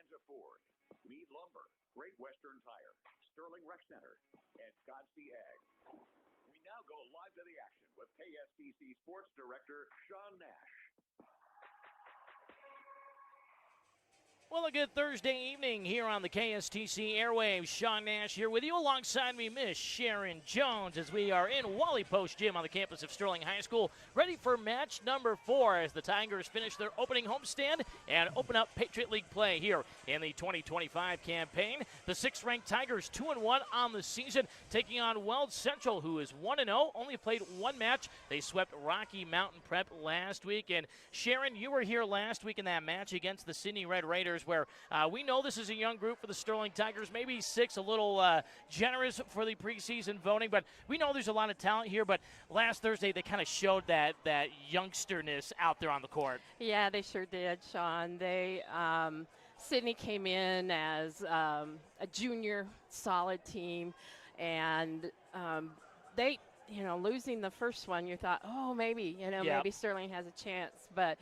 Lanza Ford, Meade Lumber, Great Western Tire, Sterling Rec Center, and Godsey Ag. We now go live to the action with KSTC Sports Director Sean Nash. Well, a good Thursday evening here on the KSTC airwaves. Sean Nash here with you. Alongside me, Miss Sharon Jones, as we are in Wally Post Gym on the campus of Sterling High School, ready for match number 4 as the Tigers finish their opening homestand and open up Patriot League play here in the 2025 campaign. The 6th-ranked Tigers 2-1 on the season, taking on Weld Central, who is 1-0, only played one match. They swept Rocky Mountain Prep last week. And Sharon, you were here last week in that match against the Sydney Red Raiders, where we know this is a young group for the Sterling Tigers, maybe 6, a little generous for the preseason voting, but we know there's a lot of talent here. But last Thursday they kind of showed that youngsterness out there on the court. Yeah, they sure did, Sean. They Sydney came in as a junior solid team, and they, losing the first one, you thought, oh, maybe, maybe Sterling has a chance. But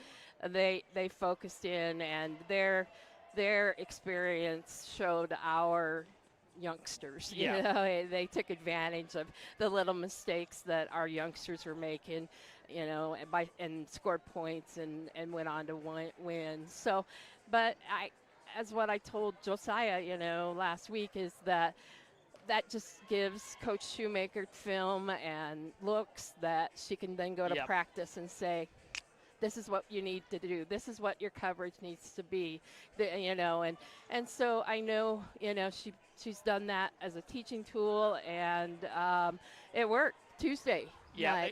they focused in, and their experience showed our youngsters. They took advantage of the little mistakes that our youngsters were making, and scored points and went on to win. So, but as what I told Josiah, last week, is that just gives Coach Shoemaker film and looks that she can then go to practice and say, this is what you need to do. This is what your coverage needs to be, and so I know, she's done that as a teaching tool, and it worked Tuesday. Yeah,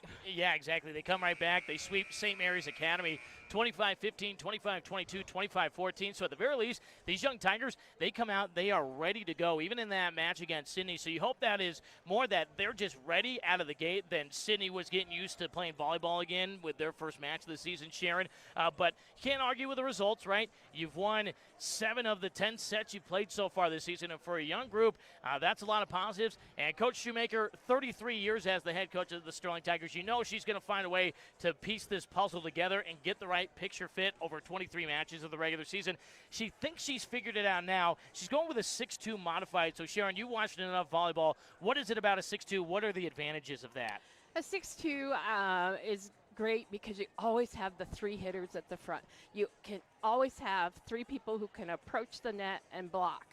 exactly. They come right back. They sweep St. Mary's Academy 25-15, 25-22, 25-14. So at the very least, these young Tigers, they come out, they are ready to go, even in that match against Sydney. So you hope that is more that they're just ready out of the gate than Sydney was getting used to playing volleyball again with their first match of the season, Sharon. But you can't argue with the results, right? You've won 7 of the 10 sets you've played so far this season. And for a young group, that's a lot of positives. And Coach Shoemaker, 33 years as the head coach of the Sterling Tigers, she's going to find a way to piece this puzzle together and get the right picture fit over 23 matches of the regular season. She thinks she's figured it out now. She's going with a 6'2 modified. So, Sharon, you watched enough volleyball. What is it about a 6'2? What are the advantages of that? A 6'2 is great because you always have the 3 hitters at the front. You can always have 3 people who can approach the net and block.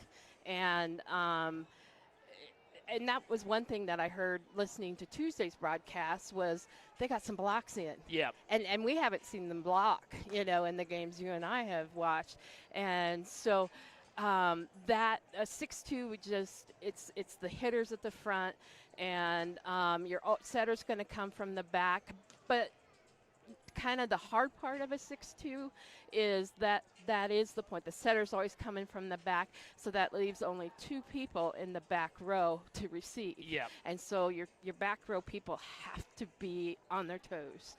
And that was one thing that I heard listening to Tuesday's broadcast, was they got some blocks in. Yeah. And we haven't seen them block, in the games you and I have watched. And so that a 6'2 just, it's the hitters at the front, and your setter's going to come from the back. But kind of the hard part of a 6'2 is that is the point. The setter's always coming from the back, so that leaves only 2 people in the back row to receive. Yeah. And so your back row people have to be on their toes.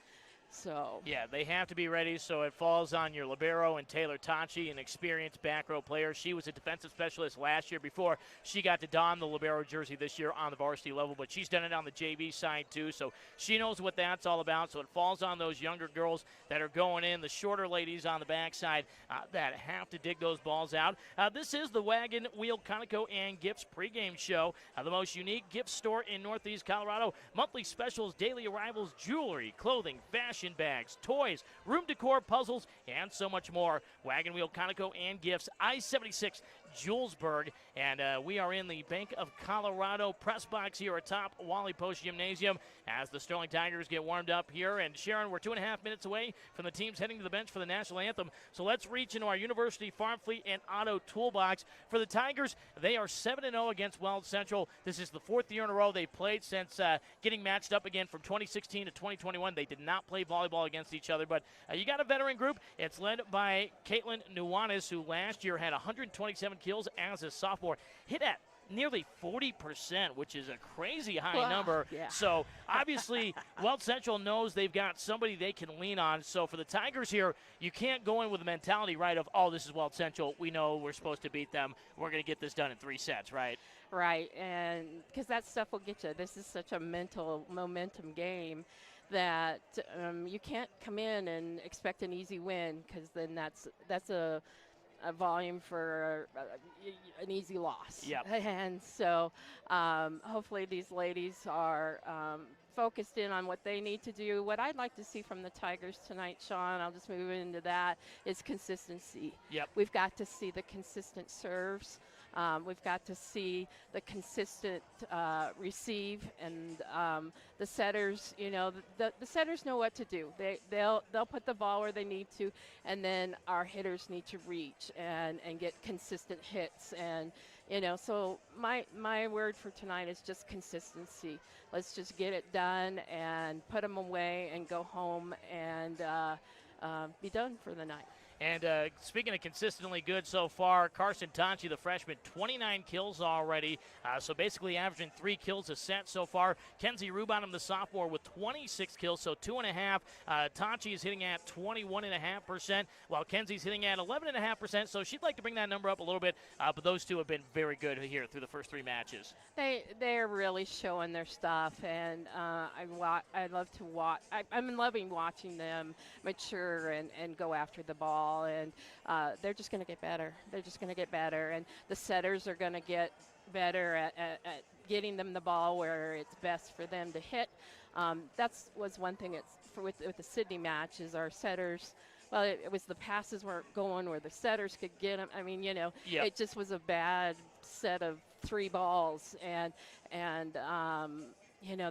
So yeah, they have to be ready. So it falls on your libero and Taylor Tachi, an experienced back row player. She was a defensive specialist last year before she got to don the libero jersey this year on the varsity level, but she's done it on the JV side too, so she knows what that's all about. So it falls on those younger girls that are going in, the shorter ladies on the backside that have to dig those balls out. This is the Wagon Wheel Conoco and Gifts pregame show, the most unique gift store in Northeast Colorado. Monthly specials, daily arrivals, jewelry, clothing, fashion bags, toys, room decor, puzzles, and so much more. Wagon Wheel Conoco and Gifts, I-76 Julesburg, and we are in the Bank of Colorado press box here atop Wally Post Gymnasium as the Sterling Tigers get warmed up here. And Sharon, we're 2.5 minutes away from the teams heading to the bench for the national anthem, so let's reach into our University Farm Fleet and Auto toolbox. For the Tigers, they are 7-0 against Weld Central. This is the 4th year in a row they've played since getting matched up again from 2016 to 2021. They did not play volleyball against each other, but you got a veteran group. It's led by Caitlin Nuanis, who last year had 127 kills as a sophomore, hit at nearly 40%, which is a crazy high number. Yeah. So obviously Weld Central knows they've got somebody they can lean on. So for the Tigers here, you can't go in with the mentality, right, of, oh, this is Weld Central. We know we're supposed to beat them. We're going to get this done in 3 sets, right? Right, and because that stuff will get you. This is such a mental momentum game that you can't come in and expect an easy win, because then that's a a volume for an easy loss. Yep. And so hopefully these ladies are focused in on what they need to do. What I'd like to see from the Tigers tonight, Sean, I'll just move into that, is consistency. Yep. We've got to see the consistent serves. We've got to see the consistent receive, and the setters. You know, the setters know what to do. They'll put the ball where they need to, and then our hitters need to reach and get consistent hits. And you know, so my word for tonight is just consistency. Let's just get it done and put them away and go home and be done for the night. And speaking of consistently good so far, Carson Tonchi, the freshman, 29 kills already. So basically averaging 3 kills a set so far. Kenzie Rubonham, the sophomore, with 26 kills, so 2.5. Tonchi is hitting at 21.5%, while Kenzie's hitting at 11.5%. So she'd like to bring that number up a little bit, but those two have been very good here through the first 3 matches. They're really showing their stuff, and I love to watch. I'm loving watching them mature and go after the ball. And they're just going to get better. They're just going to get better. And the setters are going to get better at getting them the ball where it's best for them to hit. That was one thing with the Sydney match is our setters. Well, it was the passes weren't going where the setters could get them. I mean, you know, Yep. It just was a bad set of 3 balls. And you know,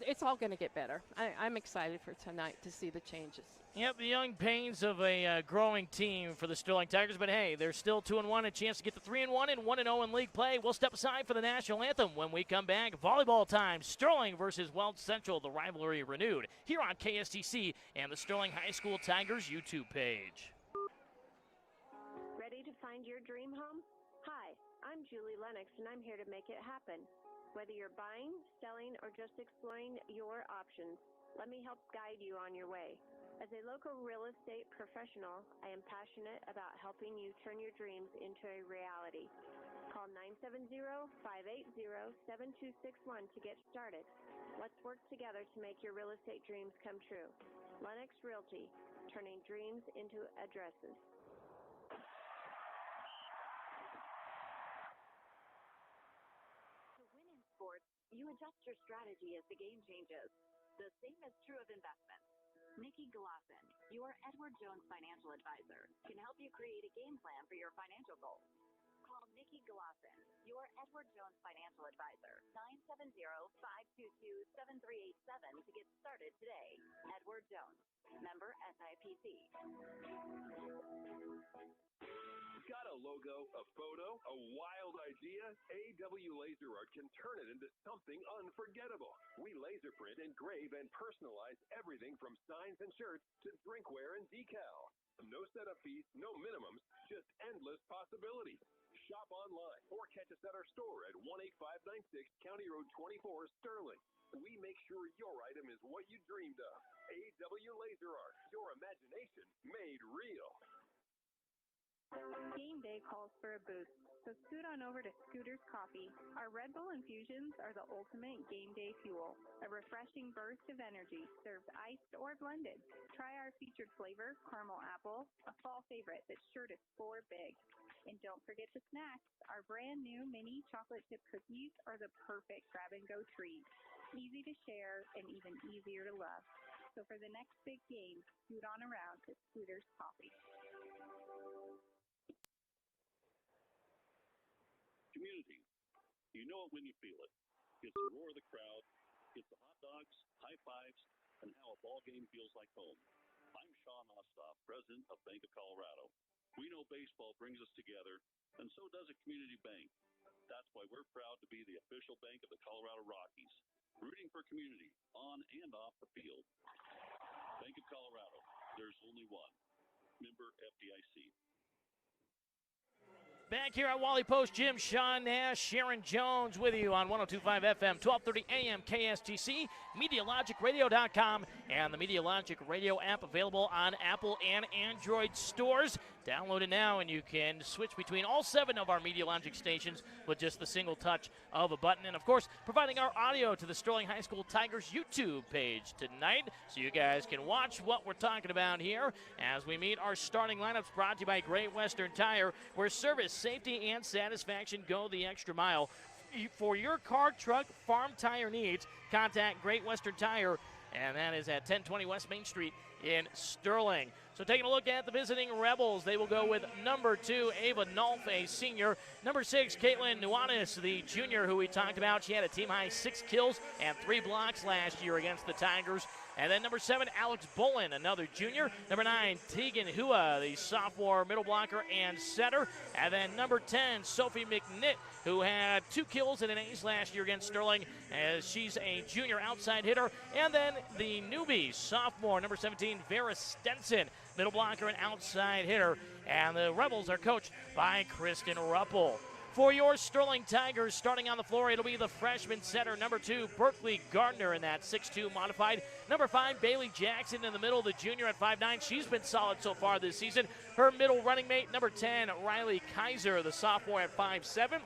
it's all going to get better. I'm excited for tonight to see the changes. Yep, the young pains of a growing team for the Sterling Tigers, but hey, they're still 2-1, a chance to get to 3-1 and 1-0 in league play. We'll step aside for the national anthem when we come back. Volleyball time, Sterling versus Weld Central, the rivalry renewed here on KSTC and the Sterling High School Tigers YouTube page. Ready to find your dream home? Hi, I'm Julie Lennox, and I'm here to make it happen. Whether you're buying, selling, or just exploring your options, let me help guide you on your way. As a local real estate professional, I am passionate about helping you turn your dreams into a reality. Call 970-580-7261 to get started. Let's work together to make your real estate dreams come true. Lennox Realty, turning dreams into addresses. To win in sports, you adjust your strategy as the game changes. The same is true of investments. Nikki Glosson, your Edward Jones financial advisor, can help you create a game plan for your financial goals. Call Nikki Glosson, your Edward Jones financial advisor, 970-522-7387 to get started today. Edward Jones, member SIPC. Got a logo, a photo, a wild idea? AW Laser Art can turn it into something unforgettable. We laser print, engrave, and personalize everything from signs and shirts to drinkware and decal. No setup fees, no minimums, just endless possibilities. Shop online or catch us at our store at 18596 County Road 24, Sterling. We make sure your item is what you dreamed of. AW Laser Art, your imagination made real. Game day calls for a boost, so scoot on over to Scooter's Coffee. Our Red Bull infusions are the ultimate game day fuel, a refreshing burst of energy, served iced or blended. Try our featured flavor, caramel apple, a fall favorite that's sure to score big. And don't forget the snacks. Our brand new mini chocolate chip cookies are the perfect grab-and-go treat. Easy to share and even easier to love. So for the next big game, scoot on around to Scooter's Coffee. Community. You know it when you feel it. It's the roar of the crowd. It's the hot dogs, high fives, and how a ball game feels like home. I'm Sean Osthoff, president of Bank of Colorado. We know baseball brings us together, and so does a community bank. That's why we're proud to be the official bank of the Colorado Rockies, rooting for community on and off the field. Bank of Colorado, there's only one. Member FDIC. Back here at Wally Post Gym, Sean Nash, Sharon Jones with you on 102.5 FM, 1230 AM KSTC, MediaLogicRadio.com, and the MediaLogic Radio app available on Apple and Android stores. Download it now, and you can switch between all 7 of our Media Logic stations with just the single touch of a button. And, of course, providing our audio to the Sterling High School Tigers YouTube page tonight, so you guys can watch what we're talking about here as we meet our starting lineups, brought to you by Great Western Tire, where service, safety, and satisfaction go the extra mile. For your car, truck, farm tire needs, contact Great Western Tire, and that is at 1020 West Main Street in Sterling. So taking a look at the visiting Rebels, they will go with number 2, Ava Nolf, a senior. Number 6, Caitlin Nuanis, the junior who we talked about. She had a team-high 6 kills and 3 blocks last year against the Tigers. And then number 7, Alex Bullen, another junior. Number 9, Tegan Hua, the sophomore middle blocker and setter. And then number 10, Sophie McNitt, who had 2 kills and an ace last year against Sterling, as she's a junior outside hitter. And then the newbie, sophomore, number 17, Vera Stenson, middle blocker and outside hitter. And the Rebels are coached by Kristen Ruppel. For your Sterling Tigers, starting on the floor, it'll be the freshman setter, number 2, Berkeley Gardner in that 6'2 modified. Number 5, Bailey Jackson in the middle, the junior at 5'9". She's been solid so far this season. Her middle running mate, number 10, Riley Kaiser, the sophomore at 5'7".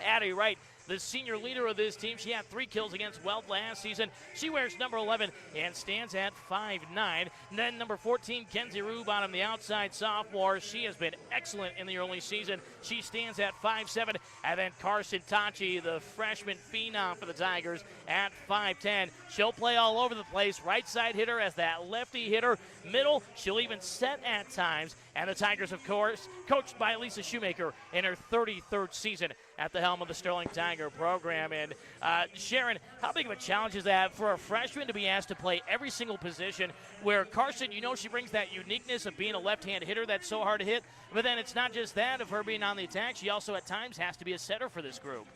Addie Wright, the senior leader of this team. She had 3 kills against Weld last season. She wears number 11 and stands at 5'9". And then number 14, Kenzie Rubottom, the outside sophomore. She has been excellent in the early season. She stands at 5'7". And then Carson Tachi, the freshman phenom for the Tigers, at 5'10". She'll play all over the place. Right side hitter as that lefty hitter. Middle, she'll even set at times. And the Tigers, of course, coached by Lisa Shoemaker in her 33rd season at the helm of the Sterling Tiger program. And Sharon, how big of a challenge is that for a freshman to be asked to play every single position, where Carson, you know, she brings that uniqueness of being a left-hand hitter that's so hard to hit, but then it's not just that of her being on the attack. She also at times has to be a setter for this group.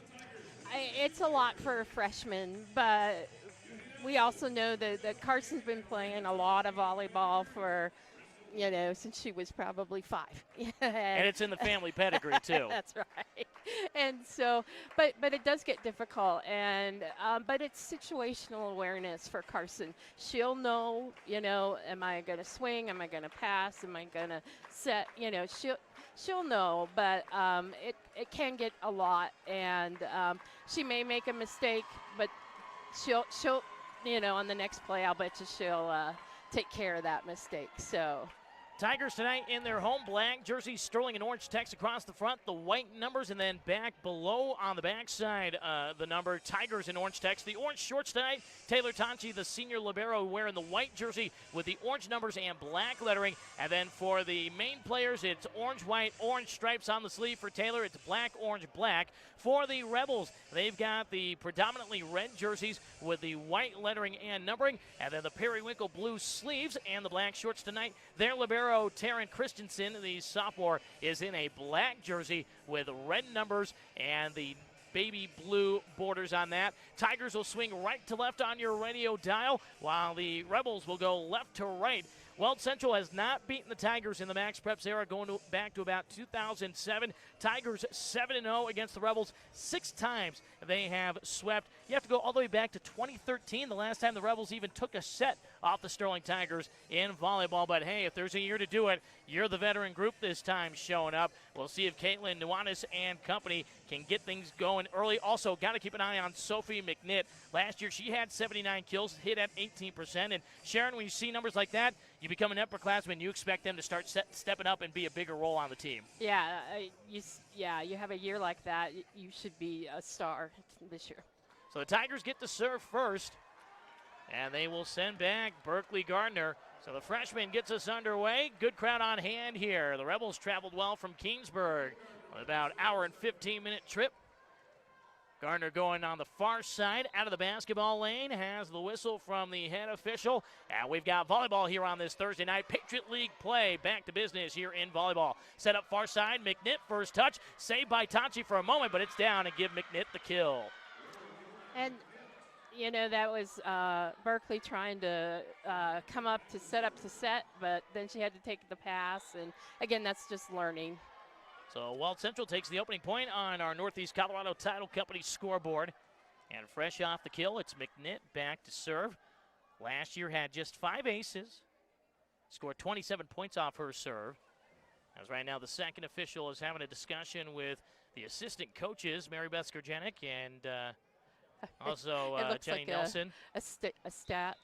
It's a lot for a freshman, but we also know that Carson's been playing a lot of volleyball for, you know, since she was probably 5. And it's in the family pedigree, too. That's right. And so, but it does get difficult, and but it's situational awareness for Carson. She'll know, you know, am I going to swing? Am I going to pass? Am I going to set? You know, she'll know, but it can get a lot, and she may make a mistake, but she'll you know, on the next play, I'll bet you she'll take care of that mistake. So. Tigers tonight in their home black jerseys, sterling and orange text across the front, the white numbers, and then back below on the backside, the number, Tigers in orange text. The orange shorts tonight, Taylor Tonchi, the senior libero, wearing the white jersey with the orange numbers and black lettering. And then for the main players, it's orange, white, orange stripes on the sleeve. For Taylor, it's black, orange, black. For the Rebels, they've got the predominantly red jerseys with the white lettering and numbering, and then the periwinkle blue sleeves and the black shorts tonight. Their libero, Taryn Christensen, the sophomore, is in a black jersey with red numbers and the baby blue borders on that. Tigers will swing right to left on your radio dial, while the Rebels will go left to right. Weld Central has not beaten the Tigers in the Max Preps era, going back to about 2007. Tigers 7-0 against the Rebels. 6 times they have swept. You have to go all the way back to 2013, the last time the Rebels even took a set off the Sterling Tigers in volleyball. But hey, if there's a year to do it, you're the veteran group this time showing up. We'll see if Caitlin Nuanis and company can get things going early. Also, got to keep an eye on Sophie McNitt. Last year, she had 79 kills, hit at 18%. And Sharon, when you see numbers like that, you become an upperclassman, you expect them to start stepping up and be a bigger role on the team. Yeah, you have a year like that, you should be a star this year. So the Tigers get to serve first, and they will send back Berkeley Gardner. So the freshman gets us underway. Good crowd on hand here. The Rebels traveled well from Keensburg on about an hour and 15-minute trip. Gardner going on the far side out of the basketball lane, has the whistle from the head official. And we've got volleyball here on this Thursday night. Patriot League play, back to business here in volleyball. Set up far side, McNitt first touch. Saved by Tachi for a moment, but it's down and give McNitt the kill. And, you know, that was Berkeley trying to come up to set, but then she had to take the pass. And, again, that's just learning. So Weld Central takes the opening point on our Northeast Colorado Title Company scoreboard. And fresh off the kill, it's McNitt back to serve. Last year had just 5 aces. Scored 27 points off her serve. As right now the second official is having a discussion with the assistant coaches, Mary Beth Skurgenik and also Jenny like Nelson. A stat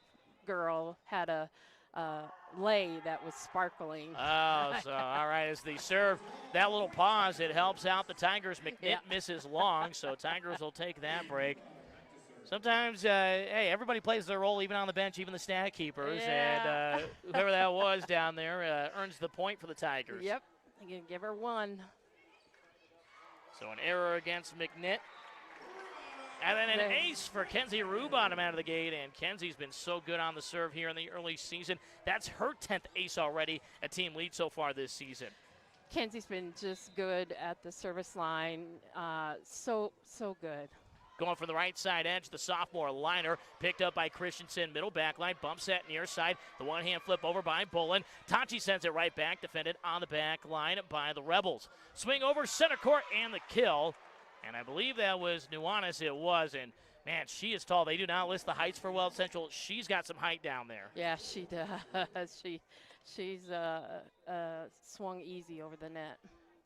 girl had a lay that was sparkling. Oh, so all right, as they serve that little pause, it helps out the Tigers. McNitt misses long, so Tigers will take that break. Sometimes, hey, everybody plays their role, even on the bench, even the stat keepers, and whoever that was down there earns the point for the Tigers. Yep, you can give her one. So an error against McNitt. And then an ace for Kenzie Rubottom out of the gate, and Kenzie's been so good on the serve here in the early season. That's her 10th ace already, a team lead so far this season. Kenzie's been just good at the service line, so good. Going from the right side edge, the sophomore liner, picked up by Christensen, middle back line, bump set near side, the one-hand flip over by Bolin. Tachi sends it right back, defended on the back line by the Rebels. Swing over center court and the kill. And I believe that was Nuanez, it was, and man, she is tall. They do not list the heights for Weld Central. She's got some height down there. Yeah, she does. She's swung easy over the net.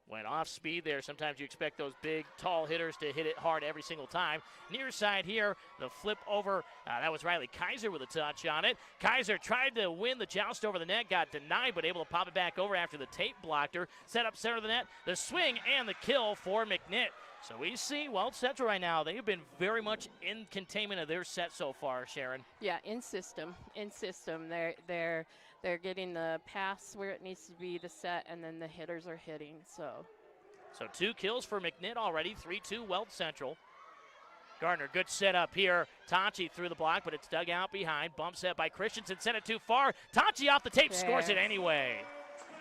Went off speed there. Sometimes you expect those big, tall hitters to hit it hard every single time. Near side here, the flip over. That was Riley Kaiser with a touch on it. Kaiser tried to win the joust over the net, got denied, but able to pop it back over after the tape blocked her. Set up center of the net, the swing and the kill for McNitt. So we see Weld Central right now. They have been very much in containment of their set so far, Sharon. Yeah, in system. They're getting the pass where it needs to be, the set, and then the hitters are hitting. So 2 kills for McNitt already, 3-2 Weld Central. Gardner, good setup here. Tachi through the block, but it's dug out behind. Bump set by Christensen, sent it too far. Tachi off the tape, scores it anyway.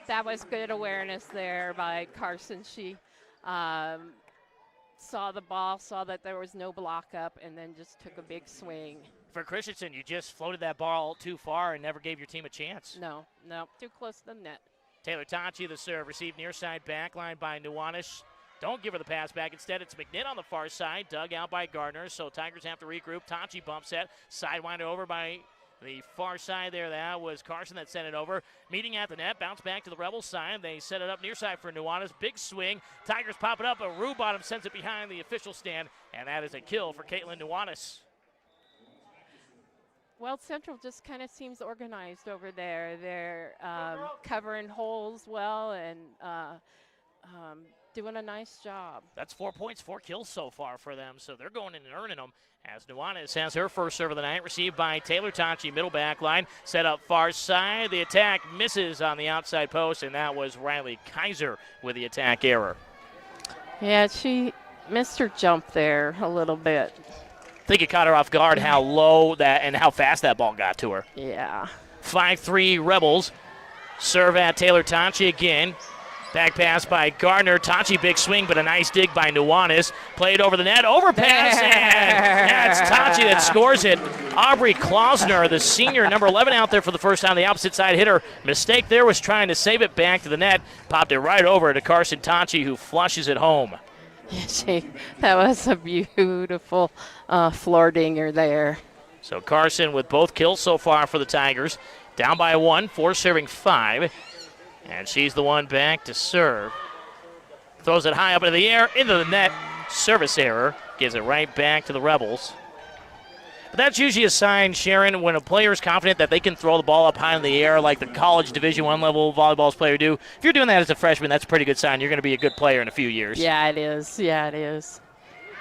That was good awareness there by Carson. She saw the ball, saw that there was no block up, and then just took a big swing. For Christensen, you just floated that ball too far and never gave your team a chance. No, too close to the net. Taylor Tachi, the serve, received near side backline by Nuanez. Don't give her the pass back. Instead, it's McNitt on the far side, dug out by Gardner, so Tigers have to regroup. Tachi bump set, sidewinder over by the far side there. That was Carson that sent it over. Meeting at the net, bounce back to the Rebels side. They set it up near side for Nuanez. Big swing. Tigers pop it up, but Rubottom sends it behind the official stand, and that is a kill for Caitlin Nuanez. Weld Central just kind of seems organized over there. They're covering holes well and doing a nice job. That's 4 points, 4 kills so far for them, so they're going in and earning them. As Nuanez has her first serve of the night, received by Taylor Tachi, middle back line, set up far side. The attack misses on the outside post, and that was Riley Kaiser with the attack error. Yeah, she missed her jump there a little bit. I think it caught her off guard how low that and how fast that ball got to her. Yeah. 5-3 Rebels. Serve at Taylor Tachi again. Back pass by Gardner. Tachi big swing, but a nice dig by Nuanez. Played over the net. Overpass, and that's Tachi that scores it. Aubrey Klausner, the senior, number 11 out there for the first time. The opposite side hitter. Mistake there was trying to save it back to the net. Popped it right over to Carson Tachi, who flushes it home. That was a beautiful floor dinger there. So Carson with both kills so far for the Tigers. Down by 1, 4 serving 5. And she's the one back to serve. Throws it high up into the air, into the net. Service error. Gives it right back to the Rebels. But that's usually a sign, Sharon, when a player is confident that they can throw the ball up high in the air like the college Division I level volleyball players do. If you're doing that as a freshman, that's a pretty good sign. You're going to be a good player in a few years. Yeah, it is. Yeah, it is.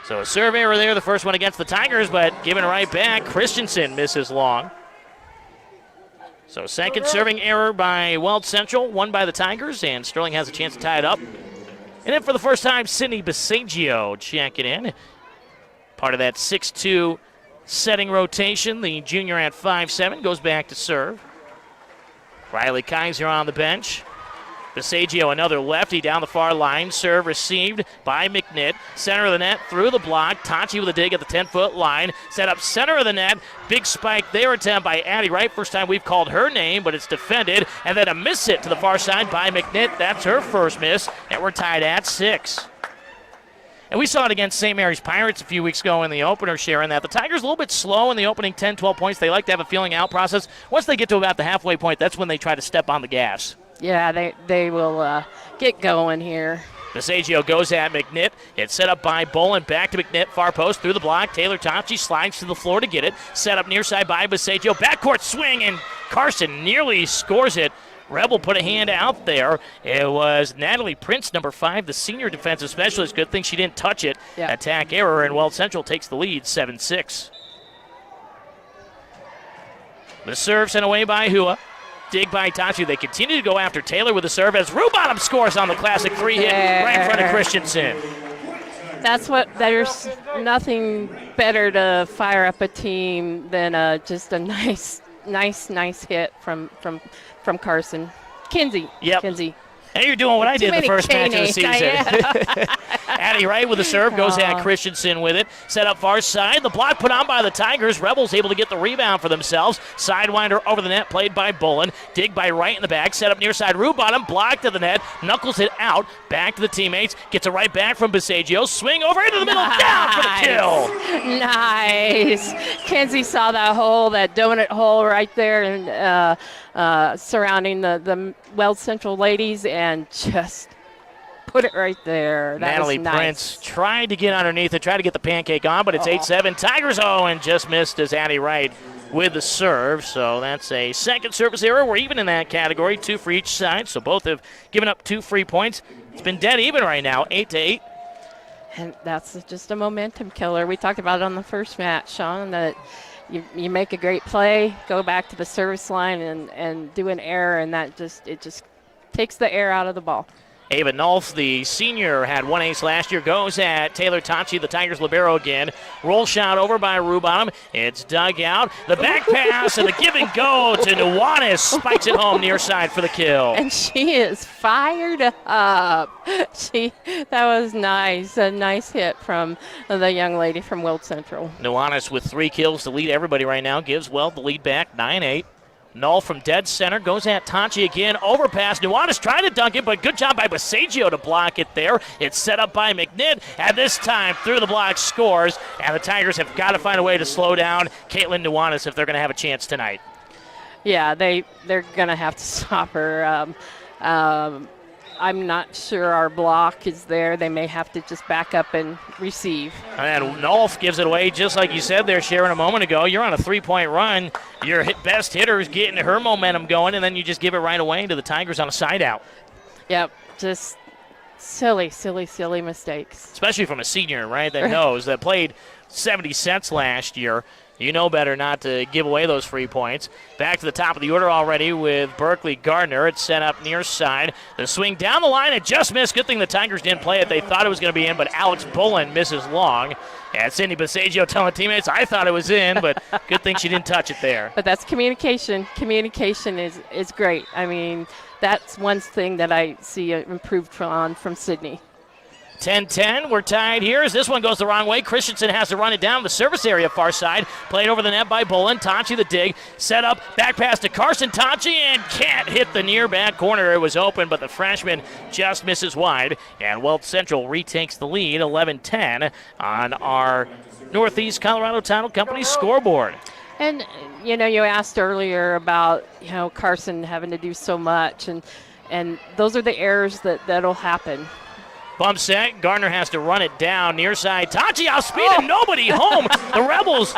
So a serve error there, the first one against the Tigers, but giving it right back. Christensen misses long. So second serving error by Weld Central, one by the Tigers, and Sterling has a chance to tie it up. And then for the first time, Sydney Basagio checking in. Part of that 6-2 setting rotation. The junior at 5'7" goes back to serve. Riley Kaiser on the bench. Basagio, another lefty down the far line. Serve received by McNitt. Center of the net, through the block. Tachi with a dig at the 10-foot line. Set up center of the net. Big spike there attempt by Addie Wright. First time we've called her name, but it's defended. And then a miss hit to the far side by McNitt. That's her first miss, and we're tied at 6. And we saw it against St. Mary's Pirates a few weeks ago in the opener, Sharon, that the Tigers a little bit slow in the opening 10, 12 points. They like to have a feeling out process. Once they get to about the halfway point, that's when they try to step on the gas. Yeah, they will get going here. Passaggio goes at McNitt. It's set up by Bolin. Back to McNitt. Far post through the block. Taylor Tonchi slides to the floor to get it. Set up near side by Passaggio. Backcourt swing, and Carson nearly scores it. Rebel put a hand out there. It was Natalie Prince, number 5, the senior defensive specialist. Good thing she didn't touch it. Yeah. Attack error, and Weld Central takes the lead 7-6. The serve sent away by Hua. Dig by Tachi. They continue to go after Taylor with the serve as Rubottom scores on the classic 3 hit right in front of Christensen. There's nothing better to fire up a team than just a nice hit from Carson. Kinsey. Yep. Kinsey. And you're doing what I did the first match of the season. Addie Wright with the serve, goes at Christensen with it. Set up far side. The block put on by the Tigers. Rebels able to get the rebound for themselves. Sidewinder over the net, played by Bolin. Dig by Wright in the back. Set up near side. Rubottom, blocked to the net. Knuckles it out. Back to the teammates. Gets it right back from Passaggio. Swing over into the middle. Down for the kill. Nice. Kinsey saw that hole, that donut hole right there, and surrounding the Weld Central ladies, and just put it right there. That Natalie was nice. Prince tried to get underneath it, tried to get the pancake on, but it's 8-7. Tigers, and just missed as Addie Wright with the serve. So that's a second service error. We're even in that category, 2 for each side. So both have given up 2 free points. It's been dead even right now, 8-8. And that's just a momentum killer. We talked about it on the first match, Sean, that you make a great play, go back to the service line and do an error, and it just takes the air out of the ball. Ava Nolf, the senior, had 1 ace last year, goes at Taylor Tachi, the Tigers libero again. Roll shot over by Rubottom. It's dug out. The back pass and the give and go to Nuanez. Spikes it home near side for the kill. And she is fired up. That was nice. A nice hit from the young lady from Weld Central. Nuanez with 3 kills to lead everybody right now. Gives Weld the lead back, 9-8. Null from dead center, goes at Tachi again, overpass. Nuanez trying to dunk it, but good job by Passaggio to block it there. It's set up by McNitt, and this time through the block scores, and the Tigers have got to find a way to slow down Caitlin Nuanez if they're going to have a chance tonight. Yeah, they're going to have to stop her. I'm not sure our block is there. They may have to just back up and receive. And Nolf gives it away, just like you said there, Sharon, a moment ago. You're on a 3-point run. Your best hitter is getting her momentum going, and then you just give it right away to the Tigers on a side out. Yep, just silly mistakes. Especially from a senior, right, that knows, that played 70 cents last year. You know better not to give away those free points. Back to the top of the order already with Berkeley Gardner. It's set up near side. The swing down the line, it just missed. Good thing the Tigers didn't play it. They thought it was going to be in, but Alex Bolin misses long. And Cindy Passaggio telling teammates, I thought it was in, but good thing she didn't touch it there. But that's communication. Communication is great. I mean, that's one thing that I see improved from Sydney. 10-10, we're tied here as this one goes the wrong way. Christensen has to run it down the service area far side. Played over the net by Bolin. Tachi the dig. Set up, back pass to Carson Tachi, and can't hit the near back corner. It was open, but the freshman just misses wide. And Weld Central retakes the lead, 11-10 on our Northeast Colorado Title Company scoreboard. And, you asked earlier about, Carson having to do so much, and those are the errors that'll happen. Bump set. Gardner has to run it down near side. Tachi outspeed him. Nobody home. The Rebels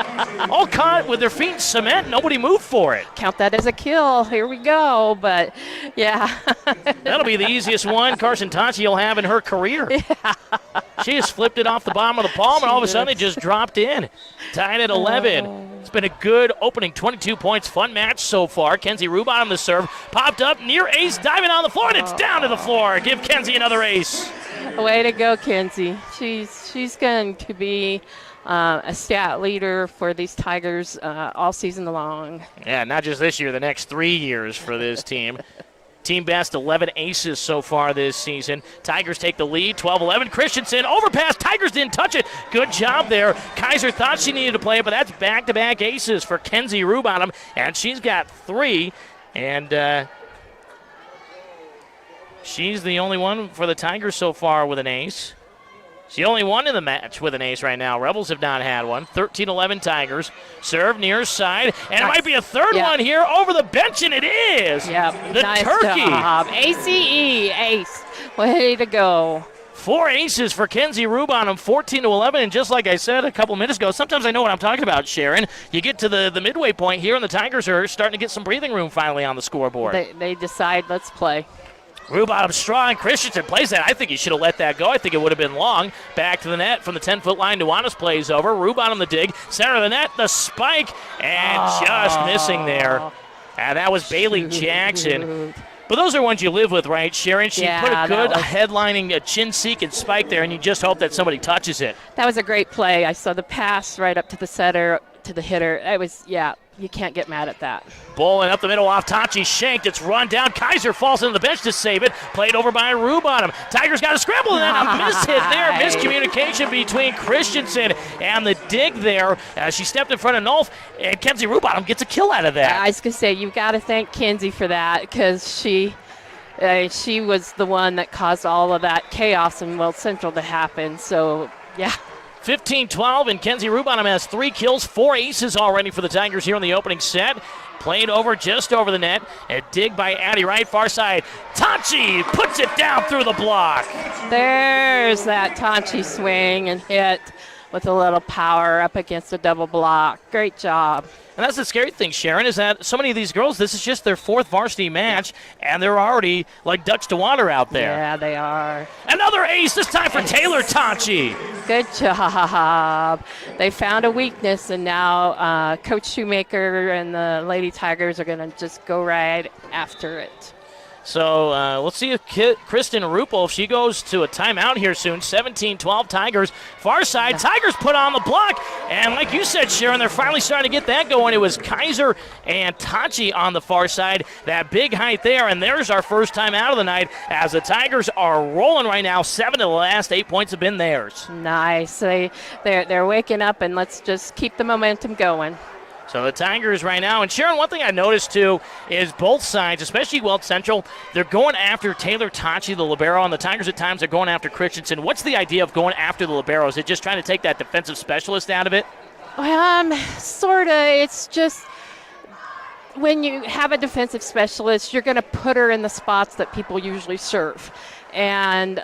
all caught with their feet in cement. Nobody moved for it. Count that as a kill. Here we go. But, yeah. That'll be the easiest one Carson Tachi will have in her career. Yeah. She just flipped it off the bottom of the palm, and all of a sudden it just dropped in. Tied at 11. It's been a good opening 22 points. Fun match so far. Kenzie Rubottom the serve. Popped up near ace. Diving on the floor, and it's down to the floor. Give Kenzie another ace. Way to go, Kenzie. She's going to be a stat leader for these Tigers all season long. Yeah, not just this year, the next 3 years for this team. Team best 11 aces so far this season. Tigers take the lead, 12-11. Christensen overpass. Tigers didn't touch it. Good job there. Kaiser thought she needed to play it, but that's back-to-back aces for Kenzie Rubottom, and she's got 3. And she's the only one for the Tigers so far with an ace. She only won in the match with an ace right now. Rebels have not had one. 13-11 Tigers. Serve near side. And it might be a third one here over the bench, and it is. Yep. The nice turkey. Job. ACE, ace. Way to go. 4 aces for Kenzie Rubonham, 14-11. And just like I said a couple minutes ago, sometimes I know what I'm talking about, Sharon. You get to the midway point here, and the Tigers are starting to get some breathing room finally on the scoreboard. They decide, let's play. Rubonham strong. Christensen plays that. I think he should have let that go. I think it would have been long. Back to the net from the 10-foot line. Nuanez plays over. Rubonham the dig. Center of the net. The spike. And just missing there. And that was Bailey Jackson. But those are ones you live with, right, Sharon? She put a good headlining, a chin seek and spike there, and you just hope that somebody touches it. That was a great play. I saw the pass right up to the setter, to the hitter. It was, you can't get mad at that. Bowling up the middle off Tachi, shanked. It's run down. Kaiser falls into the bench to save it. Played over by Rubonham. Tigers got a scramble, and then a miss hit there. Miscommunication between Christensen and the dig there. She stepped in front of Nolf, and Kenzie Rubonham gets a kill out of that. I was going to say, you've got to thank Kenzie for that, because she was the one that caused all of that chaos in Weld Central to happen. So, yeah. 15-12, and Kenzie Rubonham has 3 kills, 4 aces already for the Tigers here in the opening set. Played over just over the net. A dig by Addie Wright, far side. Tachi puts it down through the block. There's that Tachi swing and hit with a little power up against a double block. Great job. And that's the scary thing, Sharon, is that so many of these girls, this is just their 4th varsity match, and they're already like ducks to water out there. Yeah, they are. Another ace, this time for Taylor Tachi. Good job. They found a weakness, and now Coach Shoemaker and the Lady Tigers are going to just go right after it. So let's see if Kristen Ruppel, if she goes to a timeout here soon. 17-12 Tigers. Far side, Tigers put on the block. And like you said, Sharon, they're finally starting to get that going. It was Kaiser and Tachi on the far side. That big height there. And there's our first time out of the night as the Tigers are rolling right now. 7 of the last 8 points have been theirs. Nice. They're waking up, and let's just keep the momentum going. So the Tigers right now, and Sharon, one thing I noticed too is both sides, especially Weld Central, they're going after Taylor Tachi, the libero, and the Tigers at times are going after Christensen. What's the idea of going after the libero? Is it just trying to take that defensive specialist out of it? Sort of. It's just when you have a defensive specialist, you're going to put her in the spots that people usually serve. And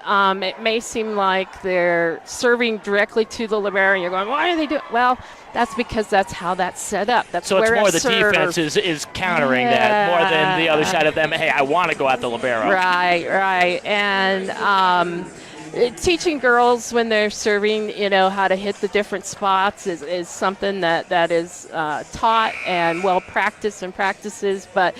it may seem like they're serving directly to the libero, and you're going, why are they doing? Well, that's because that's how that's set up. That's so where it's more it's the defense is countering that more than the other side of them. Hey, I want to go at the libero. Right. And teaching girls when they're serving, how to hit the different spots is something that is taught and well practiced and practices. But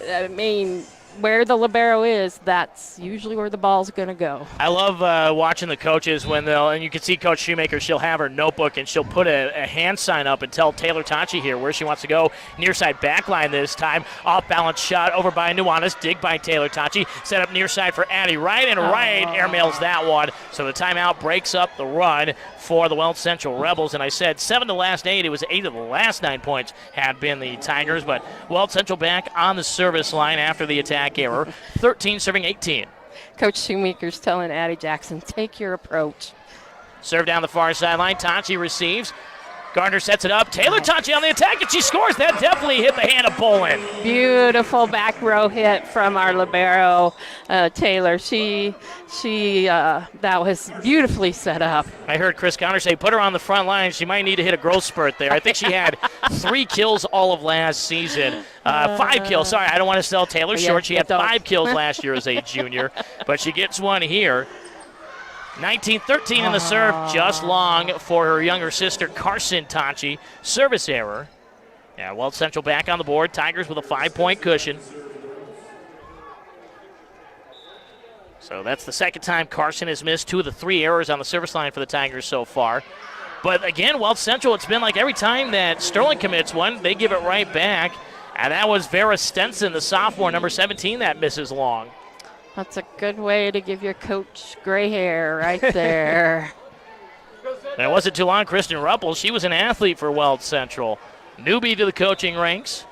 I mean, where the libero is, that's usually where the ball's going to go. I love watching the coaches when and you can see Coach Shoemaker, she'll have her notebook and she'll put a hand sign up and tell Taylor Tachi here where she wants to go. Near side back line this time. Off balance shot over by Nuanez. Dig by Taylor Tachi. Set up near side for Addie Wright, and Wright airmails that one. So the timeout breaks up the run for the Weld Central Rebels. And I said 7 of the last 8. It was 8 of the last 9 points had been the Tigers. But Weld Central back on the service line after the attack error. 13 serving 18. Coach Shoemaker's telling Addie Jackson, take your approach. Serve down the far sideline. Tachi receives. Gardner sets it up. Taylor Tachi on the attack, and she scores. That definitely hit the hand of Bolin. Beautiful back row hit from our libero, Taylor. That was beautifully set up. I heard Chris Conner say, put her on the front line. She might need to hit a growth spurt there. I think she had 3 kills all of last season. 5 kills. Sorry, I don't want to sell Taylor short. She had 5 kills last year as a junior, but she gets one here. 19-13 in the serve, just long for her younger sister, Carson Tachi. Service error. Yeah, Weld Central back on the board. Tigers with a 5-point cushion. So that's the second time Carson has missed 2 of the 3 errors on the service line for the Tigers so far. But again, Weld Central, it's been like every time that Sterling commits one, they give it right back. And that was Vera Stenson, the sophomore, number 17, that misses long. That's a good way to give your coach gray hair right there. And it wasn't too long. Kristen Ruppel, she was an athlete for Weld Central. Newbie to the coaching ranks.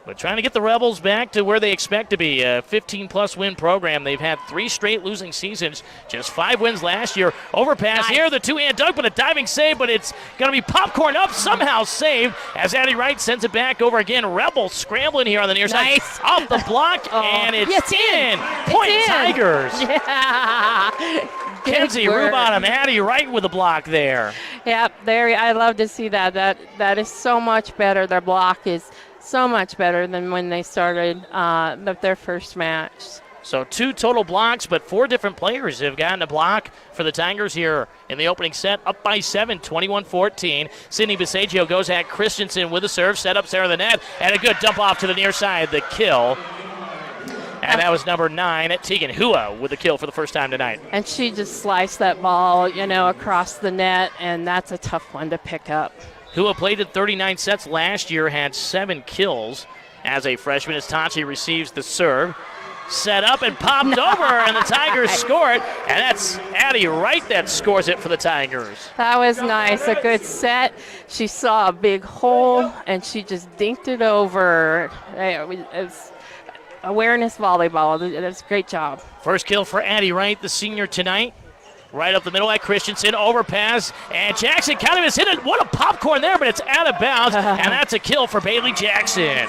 But trying to get the Rebels back to where they expect to be, a 15-plus win program. They've had 3 straight losing seasons, just 5 wins last year. Overpass here, the two-hand dunk, but a diving save, but it's going to be popcorn up, somehow saved as Addie Wright sends it back over again. Rebels scrambling here on the near side. Off the block, and it's in. Point Tigers. Yeah. Kenzie Rubottom, Addie Wright with a block there. Yep, there. I love to see that. That is so much better. Their block is so much better than when they started their first match. So 2 total blocks, but 4 different players have gotten a block for the Tigers here in the opening set, up by 7, 21-14. Sydney Bisagio goes at Christensen with a serve, set up center of the net, and a good dump off to the near side, the kill. And that was number 9, Tegan Hua with the kill for the first time tonight. And she just sliced that ball, across the net, and that's a tough one to pick up. Hua played in 39 sets last year, had 7 kills as a freshman as Tachi receives the serve. Set up and popped over, and the Tigers score it. And that's Addie Wright that scores it for the Tigers. That was nice, a good set. She saw a big hole, and she just dinked it over. It was awareness volleyball. That's a great job. First kill for Addie Wright, the senior tonight. Right up the middle at Christensen, overpass, and Jackson kind of has hit it. What a popcorn there, but it's out of bounds, and that's a kill for Bailey Jackson.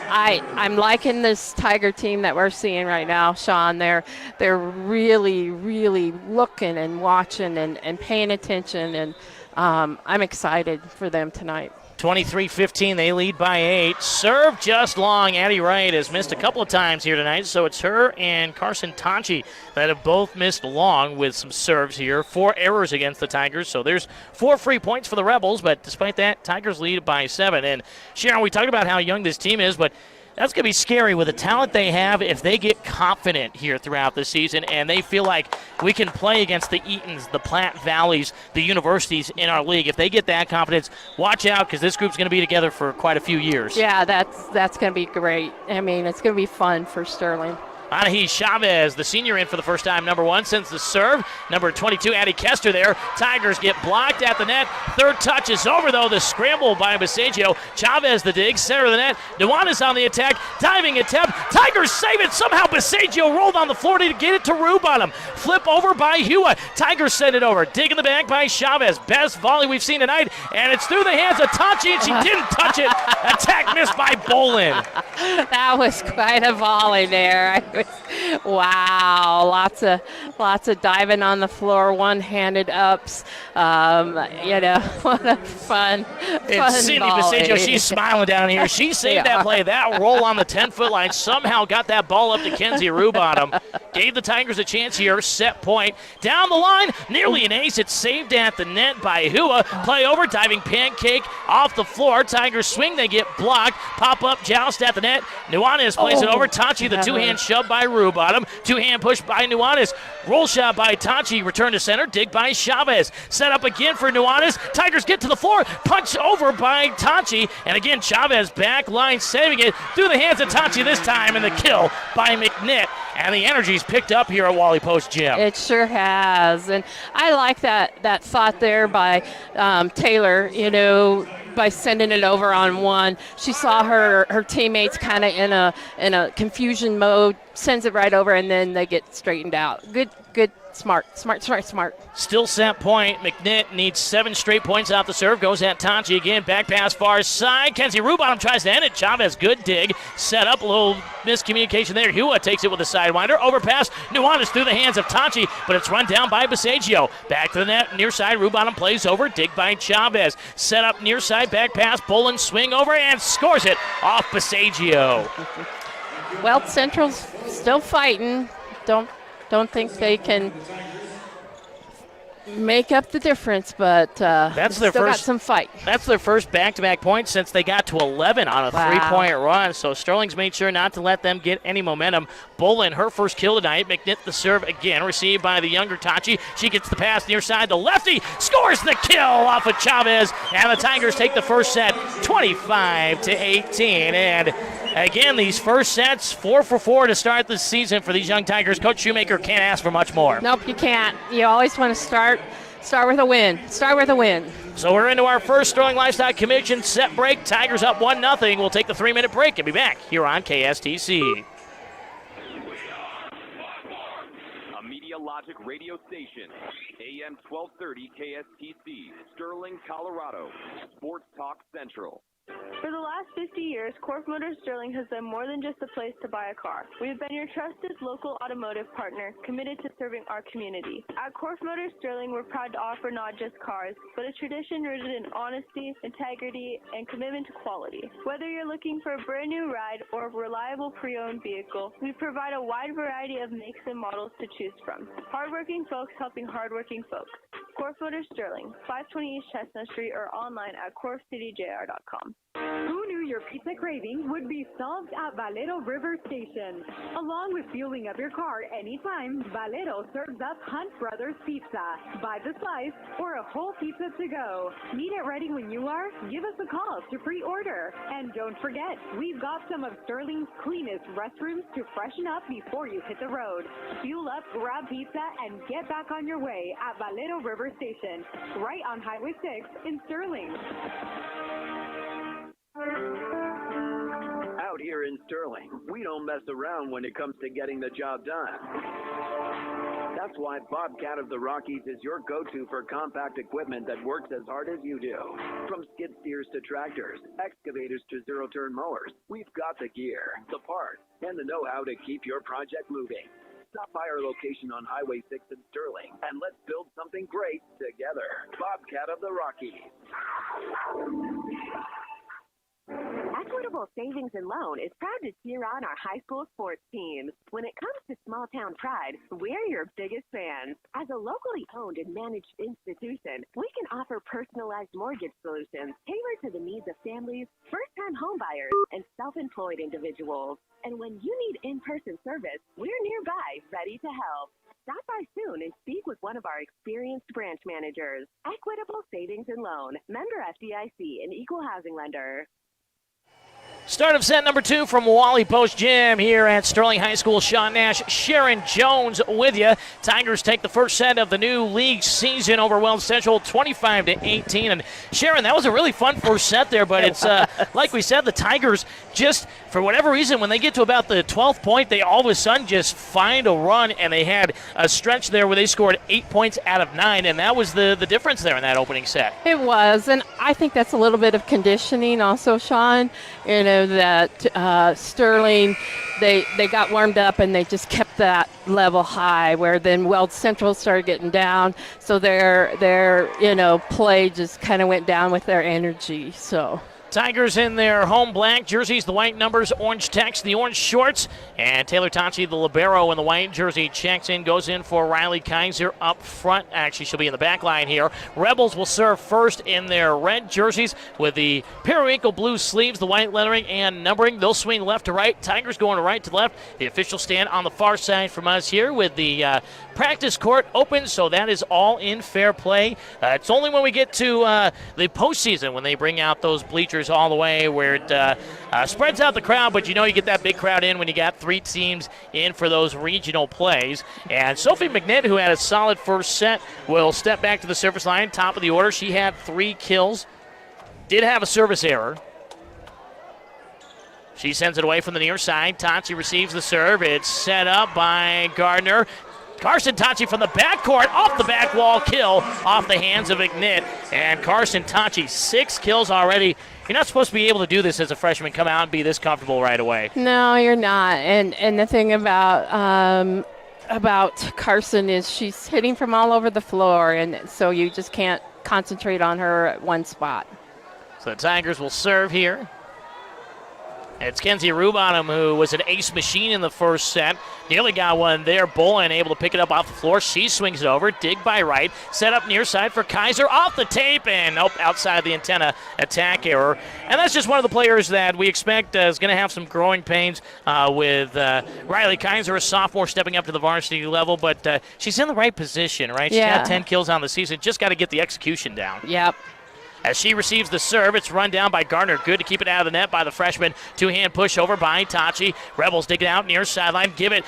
I'm liking this Tiger team that we're seeing right now, Sean. They're really, really looking and watching and paying attention, and I'm excited for them tonight. 23-15, they lead by 8. Serve just long. Addie Wright has missed a couple of times here tonight, so it's her and Carson Tonchi that have both missed long with some serves here. 4 errors against the Tigers, so there's 4 free points for the Rebels, but despite that, Tigers lead by 7. And Sharon, we talked about how young this team is, but that's going to be scary with the talent they have if they get confident here throughout the season and they feel like we can play against the Eatons, the Platte Valleys, the universities in our league. If they get that confidence, watch out because this group's going to be together for quite a few years. Yeah, that's going to be great. I mean, it's going to be fun for Sterling. Anahi Chavez, the senior in for the first time, number 1, sends the serve. Number 22, Addie Kester there. Tigers get blocked at the net. Third touch is over, though. The scramble by Bisagio. Chavez the dig, center of the net. Nuanez on the attack, diving attempt. Tigers save it. Somehow Bisagio rolled on the floor to get it to Rubottom. Flip over by Hua. Tigers send it over. Dig in the back by Chavez. Best volley we've seen tonight, and it's through the hands of Tachi, and she didn't touch it. Attack missed by Bolin. That was quite a volley there. Wow, lots of diving on the floor, one-handed ups. What a fun Cindy volley. Bisagio, she's smiling down here. She saved that play. That roll on the 10-foot line somehow got that ball up to Kenzie Rubottom. Gave the Tigers a chance here. Set point. Down the line, nearly an ace. It's saved at the net by Hua. Play over, diving pancake off the floor. Tigers swing, they get blocked. Pop-up joust at the net. Nuanez plays it over. Tachi, the two-hand shove by Rubottom. Two-hand push by Nuanez. Roll shot by Tachi. Return to center. Dig by Chavez. Set up again for Nuanez. Tigers get to the floor. Punch over by Tachi. And again, Chavez back line saving it through the hands of Tachi this time. And the kill by McNitt. And the energy's picked up here at Wally Post Gym. It sure has. And I like that thought there by Taylor, by sending it over on one. She saw her teammates kind of in a confusion mode, sends it right over, and then they get straightened out. Good, smart. Still set point. McNitt needs 7 straight points off the serve. Goes at Tachi again. Back pass far side. Kenzie Rubottom tries to end it. Chavez, good dig. Set up. A little miscommunication there. Hua takes it with a sidewinder. Overpass. Nuanez through the hands of Tachi, but it's run down by Bisagio. Back to the net. Near side. Rubottom plays over. Dig by Chavez. Set up near side. Back pass. Bolin swing over and scores it off Bisagio. Weld Central's still fighting. Don't think they can make up the difference, but that's their still first, got some fight. That's their first back-to-back points since they got to 11 on a three-point run. So Sterling's made sure not to let them get any momentum. Bolin, her first kill tonight. McNitt the serve again, received by the younger Tachi. She gets the pass near side. The lefty scores the kill off of Chavez, and the Tigers take the first set 25-18. And again, these first sets, 4 for 4 to start the season for these young Tigers. Coach Shoemaker can't ask for much more. Nope, you can't. You always want to start Start with a win. Start with a win. So we're into our first Sterling Livestock Commission set break. Tigers up 1-0. We'll take the 3-minute break and be back here on KSTC. A Media Logic radio station, AM 1230 KSTC, Sterling, Colorado. Sports Talk Central. For the last 50 years, Corf Motors Sterling has been more than just a place to buy a car. We have been your trusted local automotive partner, committed to serving our community. At Corf Motors Sterling, we're proud to offer not just cars, but a tradition rooted in honesty, integrity, and commitment to quality. Whether you're looking for a brand new ride or a reliable pre-owned vehicle, we provide a wide variety of makes and models to choose from. Hardworking folks helping hardworking folks. Corf Motors Sterling, 520 East Chestnut Street, or online at corfcityjr.com. Who knew your pizza craving would be solved at Valero River Station? Along with fueling up your car anytime, Valero serves up Hunt Brothers Pizza. Buy the slice or a whole pizza to go. Need it ready when you are? Give us a call to pre-order. And don't forget, we've got some of Sterling's cleanest restrooms to freshen up before you hit the road. Fuel up, grab pizza, and get back on your way at Valero River Station, right on Highway 6 in Sterling. Out here in Sterling, we don't mess around when it comes to getting the job done. That's why Bobcat of the Rockies is your go-to for compact equipment that works as hard as you do. From skid steers to tractors, excavators to zero-turn mowers, we've got the gear, the parts, and the know-how to keep your project moving. Stop by our location on Highway 6 in Sterling, and let's build something great together. Bobcat of the Rockies. Equitable Savings and Loan is proud to cheer on our high school sports teams. When it comes to small town pride, we're your biggest fans. As a locally owned and managed institution, we can offer personalized mortgage solutions tailored to the needs of families, first-time homebuyers, and self-employed individuals. And when you need in-person service, we're nearby, ready to help. Stop by soon and speak with one of our experienced branch managers. Equitable Savings and Loan, member FDIC, and equal housing lender. Start of set number 2 from Wally Post Gym here at Sterling High School. Sean Nash, Sharon Jones with you. Tigers take the first set of the new league season over Weld Central, 25-18. And Sharon, that was a really fun first set there, but it's like we said, the Tigers just, for whatever reason, when they get to about the 12th point, they all of a sudden just find a run, and they had a stretch there where they scored 8 points out of 9, and that was the difference there in that opening set. It was, and I think that's a little bit of conditioning also, Sean. You know, that Sterling, they got warmed up and they just kept that level high, where then Weld Central started getting down, so their play just kind of went down with their energy. So Tigers in their home black jerseys, the white numbers, orange text, the orange shorts, and Taylor Tonchi, the libero in the white jersey, checks in, goes in for Riley Kaiser up front. Actually, she'll be in the back line here. Rebels will serve first in their red jerseys with the periwinkle blue sleeves, the white lettering and numbering. They'll swing left to right. Tigers going to right to left. The officials stand on the far side from us here with the practice court open, so that is all in fair play. It's only when we get to the postseason when they bring out those bleachers all the way where it spreads out the crowd, but you get that big crowd in when you got 3 teams in for those regional plays. And Sophie McNitt, who had a solid first set, will step back to the service line, top of the order. She had 3 kills, did have a service error. She sends it away from the near side. Tonchi receives the serve. It's set up by Gardner. Carson Tonchi from the backcourt, off the back wall, kill off the hands of McNitt. And Carson Tonchi, 6 kills already. You're not supposed to be able to do this as a freshman, come out and be this comfortable right away. No, you're not. And the thing about Carson is she's hitting from all over the floor, and so you just can't concentrate on her at one spot. So the Tigers will serve here. It's Kenzie Rubottom, who was an ace machine in the first set. Nearly got one there. Bolin able to pick it up off the floor. She swings it over. Dig by right. Set up near side for Kaiser. Off the tape. And outside the antenna. Attack error. And that's just one of the players that we expect is going to have some growing pains with Riley Kaiser, a sophomore, stepping up to the varsity level. But she's in the right position, right? She's had 10 kills on the season. Just got to get the execution down. Yep. As she receives the serve, it's run down by Gardner. Good to keep it out of the net by the freshman. Two-hand push over by Tachi. Rebels dig it out near sideline. Give it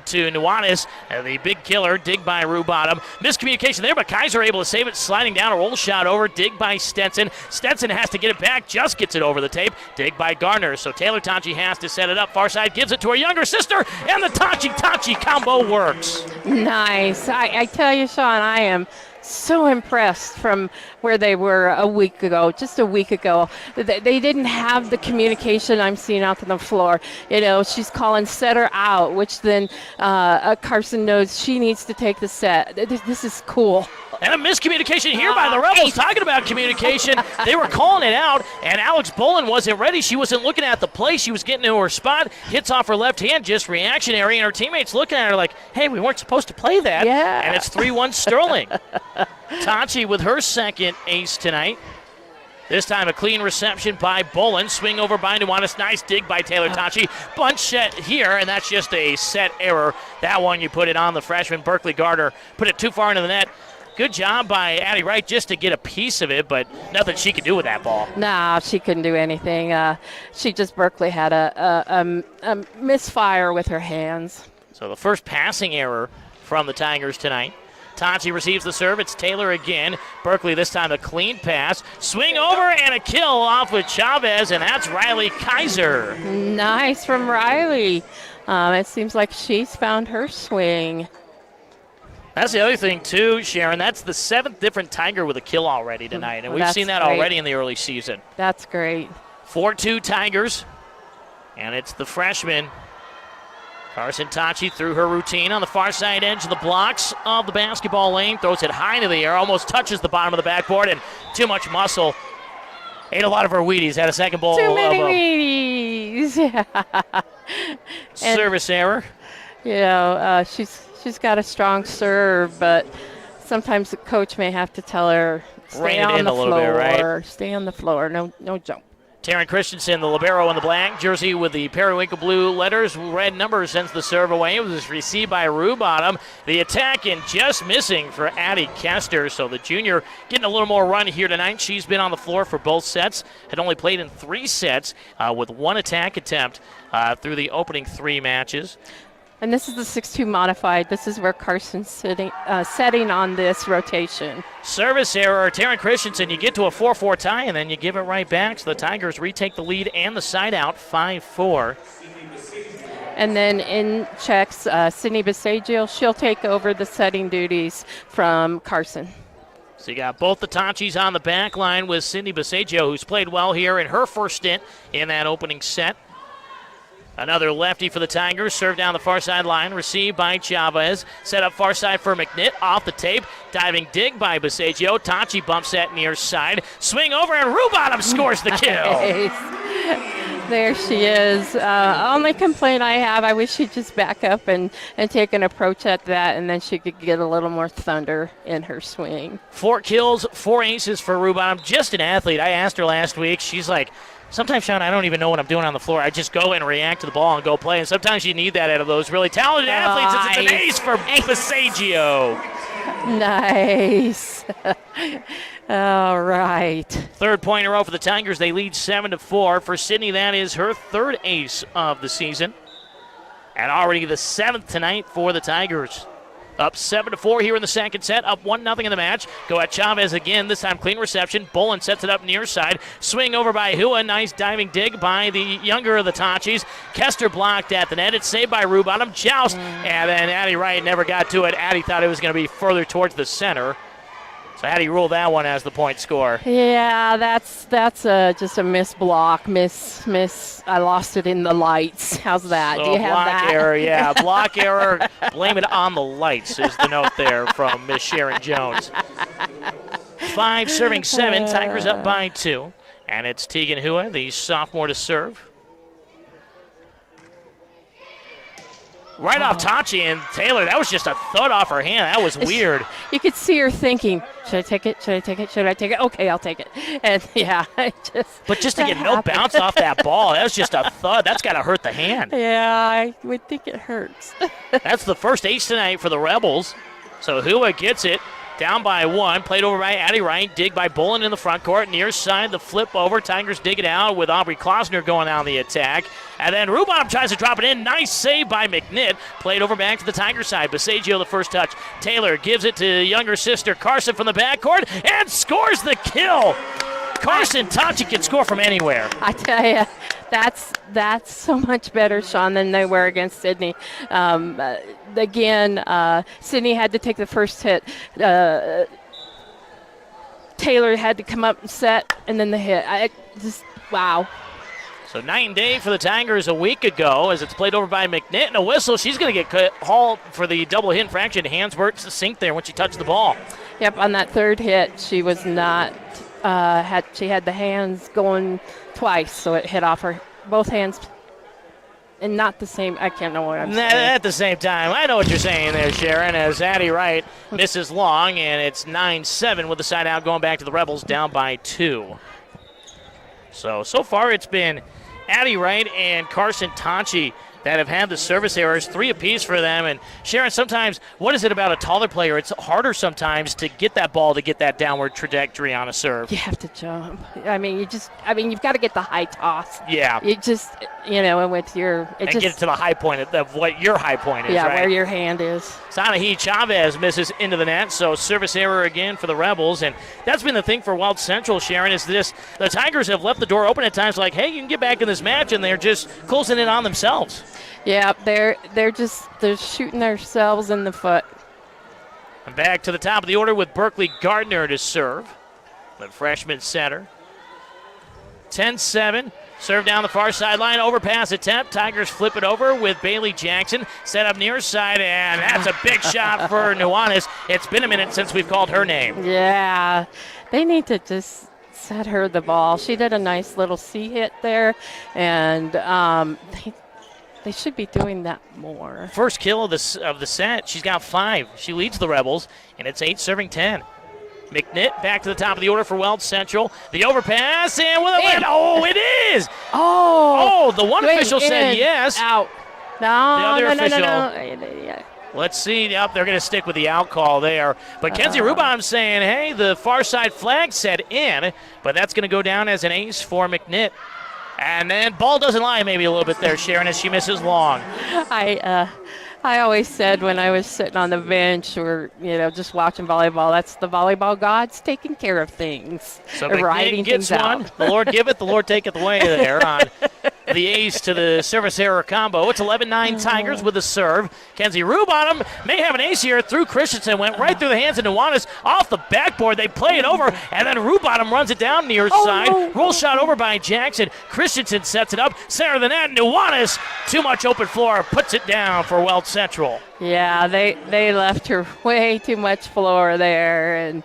to Nuanez. The big killer. Dig by Rue Bottom. Miscommunication there, but Kaiser able to save it. Sliding down a roll shot over. Dig by Stenson. Stenson has to get it back. Just gets it over the tape. Dig by Gardner. So Taylor Tachi has to set it up. Far side gives it to her younger sister. And the Tachi combo works. Nice. I tell you, Sean, I am so impressed from where they were just a week ago. They didn't have the communication I'm seeing out on the floor. She's calling setter out, which then Carson knows she needs to take the set. This is cool. And a miscommunication here by the Rebels. Talking about communication, they were calling it out, and Alex Bolin wasn't ready. She wasn't looking at the play. She was getting into her spot, hits off her left hand, just reactionary, and her teammates looking at her like, hey, we weren't supposed to play that. Yeah. And it's 3-1 Sterling. Tachi with her second ace tonight. This time a clean reception by Bolin. Swing over by Nuanez. Nice dig by Taylor Tachi. Bunch set here, and that's just a set error. That one you put it on the freshman, Berkeley Gardner. Put it too far into the net. Good job by Addie Wright just to get a piece of it, but nothing she could do with that ball. No, she couldn't do anything. Berkeley had a misfire with her hands. So the first passing error from the Tigers tonight. Tachi receives the serve. It's Taylor again. Berkeley this time a clean pass. Swing over and a kill off with Chavez, and that's Riley Kaiser. Nice from Riley. It seems like she's found her swing. That's the other thing, too, Sharon. That's the 7th different Tiger with a kill already tonight, and we've seen that already in the early season. That's great. 4-2 Tigers, and it's the freshman, Carson Tachi, through her routine on the far side edge of the blocks of the basketball lane. Throws it high into the air, almost touches the bottom of the backboard, and too much muscle. Ate a lot of her Wheaties, had a second bowl. Too many Wheaties. Service error. She's got a strong serve, but sometimes the coach may have to tell her, stay on the floor, right? Stay on the floor, no jump. Taryn Christensen, the libero in the black jersey with the periwinkle blue letters, red numbers, sends the serve away. It was received by Rue Bottom. The attack and just missing for Addie Kester. So the junior getting a little more run here tonight. She's been on the floor for both sets. Had only played in 3 sets with 1 attack attempt through the opening 3 matches. And this is the 6-2 modified. This is where Carson's setting on this rotation. Service error, Taryn Christensen. You get to a 4-4 tie, and then you give it right back. So the Tigers retake the lead and the side out, 5-4. And then in checks, Sydney Bisagio. She'll take over the setting duties from Carson. So you got both the Tachis on the back line with Sydney Bisagio, who's played well here in her first stint in that opening set. Another lefty for the Tigers, served down the far side line, received by Chavez. Set up far side for McNitt, off the tape. Diving dig by Bisagio. Tachi bumps that near side. Swing over, and Rue Bottom scores the kill. Nice. There she is. Only complaint I have, I wish she'd just back up and take an approach at that, and then she could get a little more thunder in her swing. 4 kills, 4 aces for Rue Bottom. Just an athlete. I asked her last week. She's like, sometimes, Sean, I don't even know what I'm doing on the floor. I just go and react to the ball and go play. And sometimes you need that out of those really talented athletes. It's an ace for Bisagio. Nice. All right. Third point in a row for the Tigers. They lead 7-4. For Sydney, that is her 3rd ace of the season. And already the 7th tonight for the Tigers. Up 7-4 here in the second set. Up 1-0 in the match. Go at Chavez again. This time clean reception. Bolin sets it up near side. Swing over by Hua. Nice diving dig by the younger of the Tachis. Kester blocked at the net. It's saved by Rue Bottom. Joust. And then Addie Wright never got to it. Addie thought it was going to be further towards the center. So Addie ruled that one as the point score. Yeah, that's just a miss block. Miss. I lost it in the lights. How's that? So do you have block that? error, yeah. Block error. Blame it on the lights is the note there from Miss Sharon Jones. 5 serving 7. Tigers up by 2. And it's Tegan Hua, the sophomore, to serve. Right off Tachi, and Taylor, that was just a thud off her hand. That was weird. You could see her thinking, should I take it? Should I take it? Should I take it? Okay, I'll take it. And, yeah, But just to get no bounce off that ball, that was just a thud. That's got to hurt the hand. Yeah, I would think it hurts. That's the first ace tonight for the Rebels. So Hua gets it. Down by 1, played over by Addie Wright, dig by Bolin in the front court, near side, the flip over, Tigers dig it out with Aubrey Klausner going on the attack, and then Rubom tries to drop it in, nice save by McNitt, played over back to the Tiger side, Basagio the first touch, Taylor gives it to younger sister Carson from the backcourt, and scores the kill! Carson Tachi can score from anywhere. I tell you, that's so much better, Sean, than they were against Sydney. Again, Sydney had to take the first hit. Taylor had to come up and set, and then the hit. Wow. So night and day for the Tigers a week ago as it's played over by McNitt, and a whistle. She's going to get hauled for the double hit infraction. Hands were to sink there when she touched the ball. Yep, on that third hit, she was not – she had the hands going twice, so it hit off her both hands. And not the same. I can't know what I'm saying. At the same time, I know what you're saying there, Sharon, as Addie Wright misses long, and it's 9-7 with the side out going back to the Rebels down by 2. So far it's been Addie Wright and Carson Tachi that have had the service errors, 3 apiece for them. And Sharon, sometimes, what is it about a taller player? It's harder sometimes to get that ball to get that downward trajectory on a serve. You have to jump. You've got to get the high toss. Yeah. You just, and with your... Get it to the high point of what your high point is, yeah, right? where your hand is. Sanahi Chavez misses into the net, so service error again for the Rebels. And that's been the thing for Weld Central, Sharon, is the Tigers have left the door open at times like, hey, you can get back in this match, and they're just closing in on themselves. Yeah, they're shooting themselves in the foot. And back to the top of the order with Berkeley Gardner to serve, the freshman center. 10-7, serve down the far sideline, overpass attempt. Tigers flip it over with Bailey Jackson, set up near side, and that's a big shot for Nuanez. It's been a minute since we've called her name. Yeah, they need to just set her the ball. She did a nice little C hit there, and they should be doing that more. First kill of the set. She's got 5. She leads the Rebels, and it's 8 serving 10. McNitt back to the top of the order for Weld Central. The overpass, and with a win. Oh, it is! Oh, the one official said yes. Out. The other official. No. Let's see. Yep, they're going to stick with the out call there. But Kenzie Rubom saying, hey, the far side flag said in, but that's going to go down as an ace for McNitt. And then ball doesn't lie maybe a little bit there, Sharon, as she misses long. I always said when I was sitting on the bench or, just watching volleyball, that's the volleyball gods taking care of things. So McNitt gets one. Out. The Lord giveth, the Lord taketh away there on the ace to the service error combo. It's 11-9 Tigers with a serve. Kenzie Rubon may have an ace here through Christensen. Went right through the hands of Nuanez off the backboard. They play it over, and then Rubon runs it down near side. No. Roll shot over by Jackson. Christensen sets it up. Center of the net. Nuanez, too much open floor. Puts it down for Weld Central. Yeah, they left her way too much floor there, and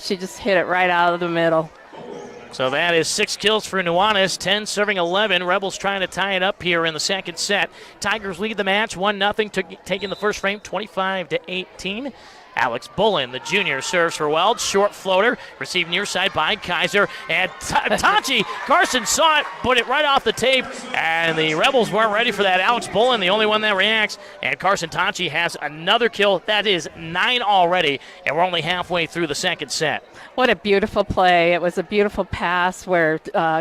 she just hit it right out of the middle. So that is 6 kills for Nuanez, 10 serving 11. Rebels trying to tie it up here in the second set. Tigers lead the match 1-0, taking the first frame 25-18. Alex Bullen, the junior, serves for Weld. Short floater, received near side by Kaiser. And Tachi, Carson saw it, put it right off the tape, and the Rebels weren't ready for that. Alex Bullen, the only one that reacts, and Carson Tachi has another kill. That is 9 already, and we're only halfway through the second set. What a beautiful play. It was a beautiful pass where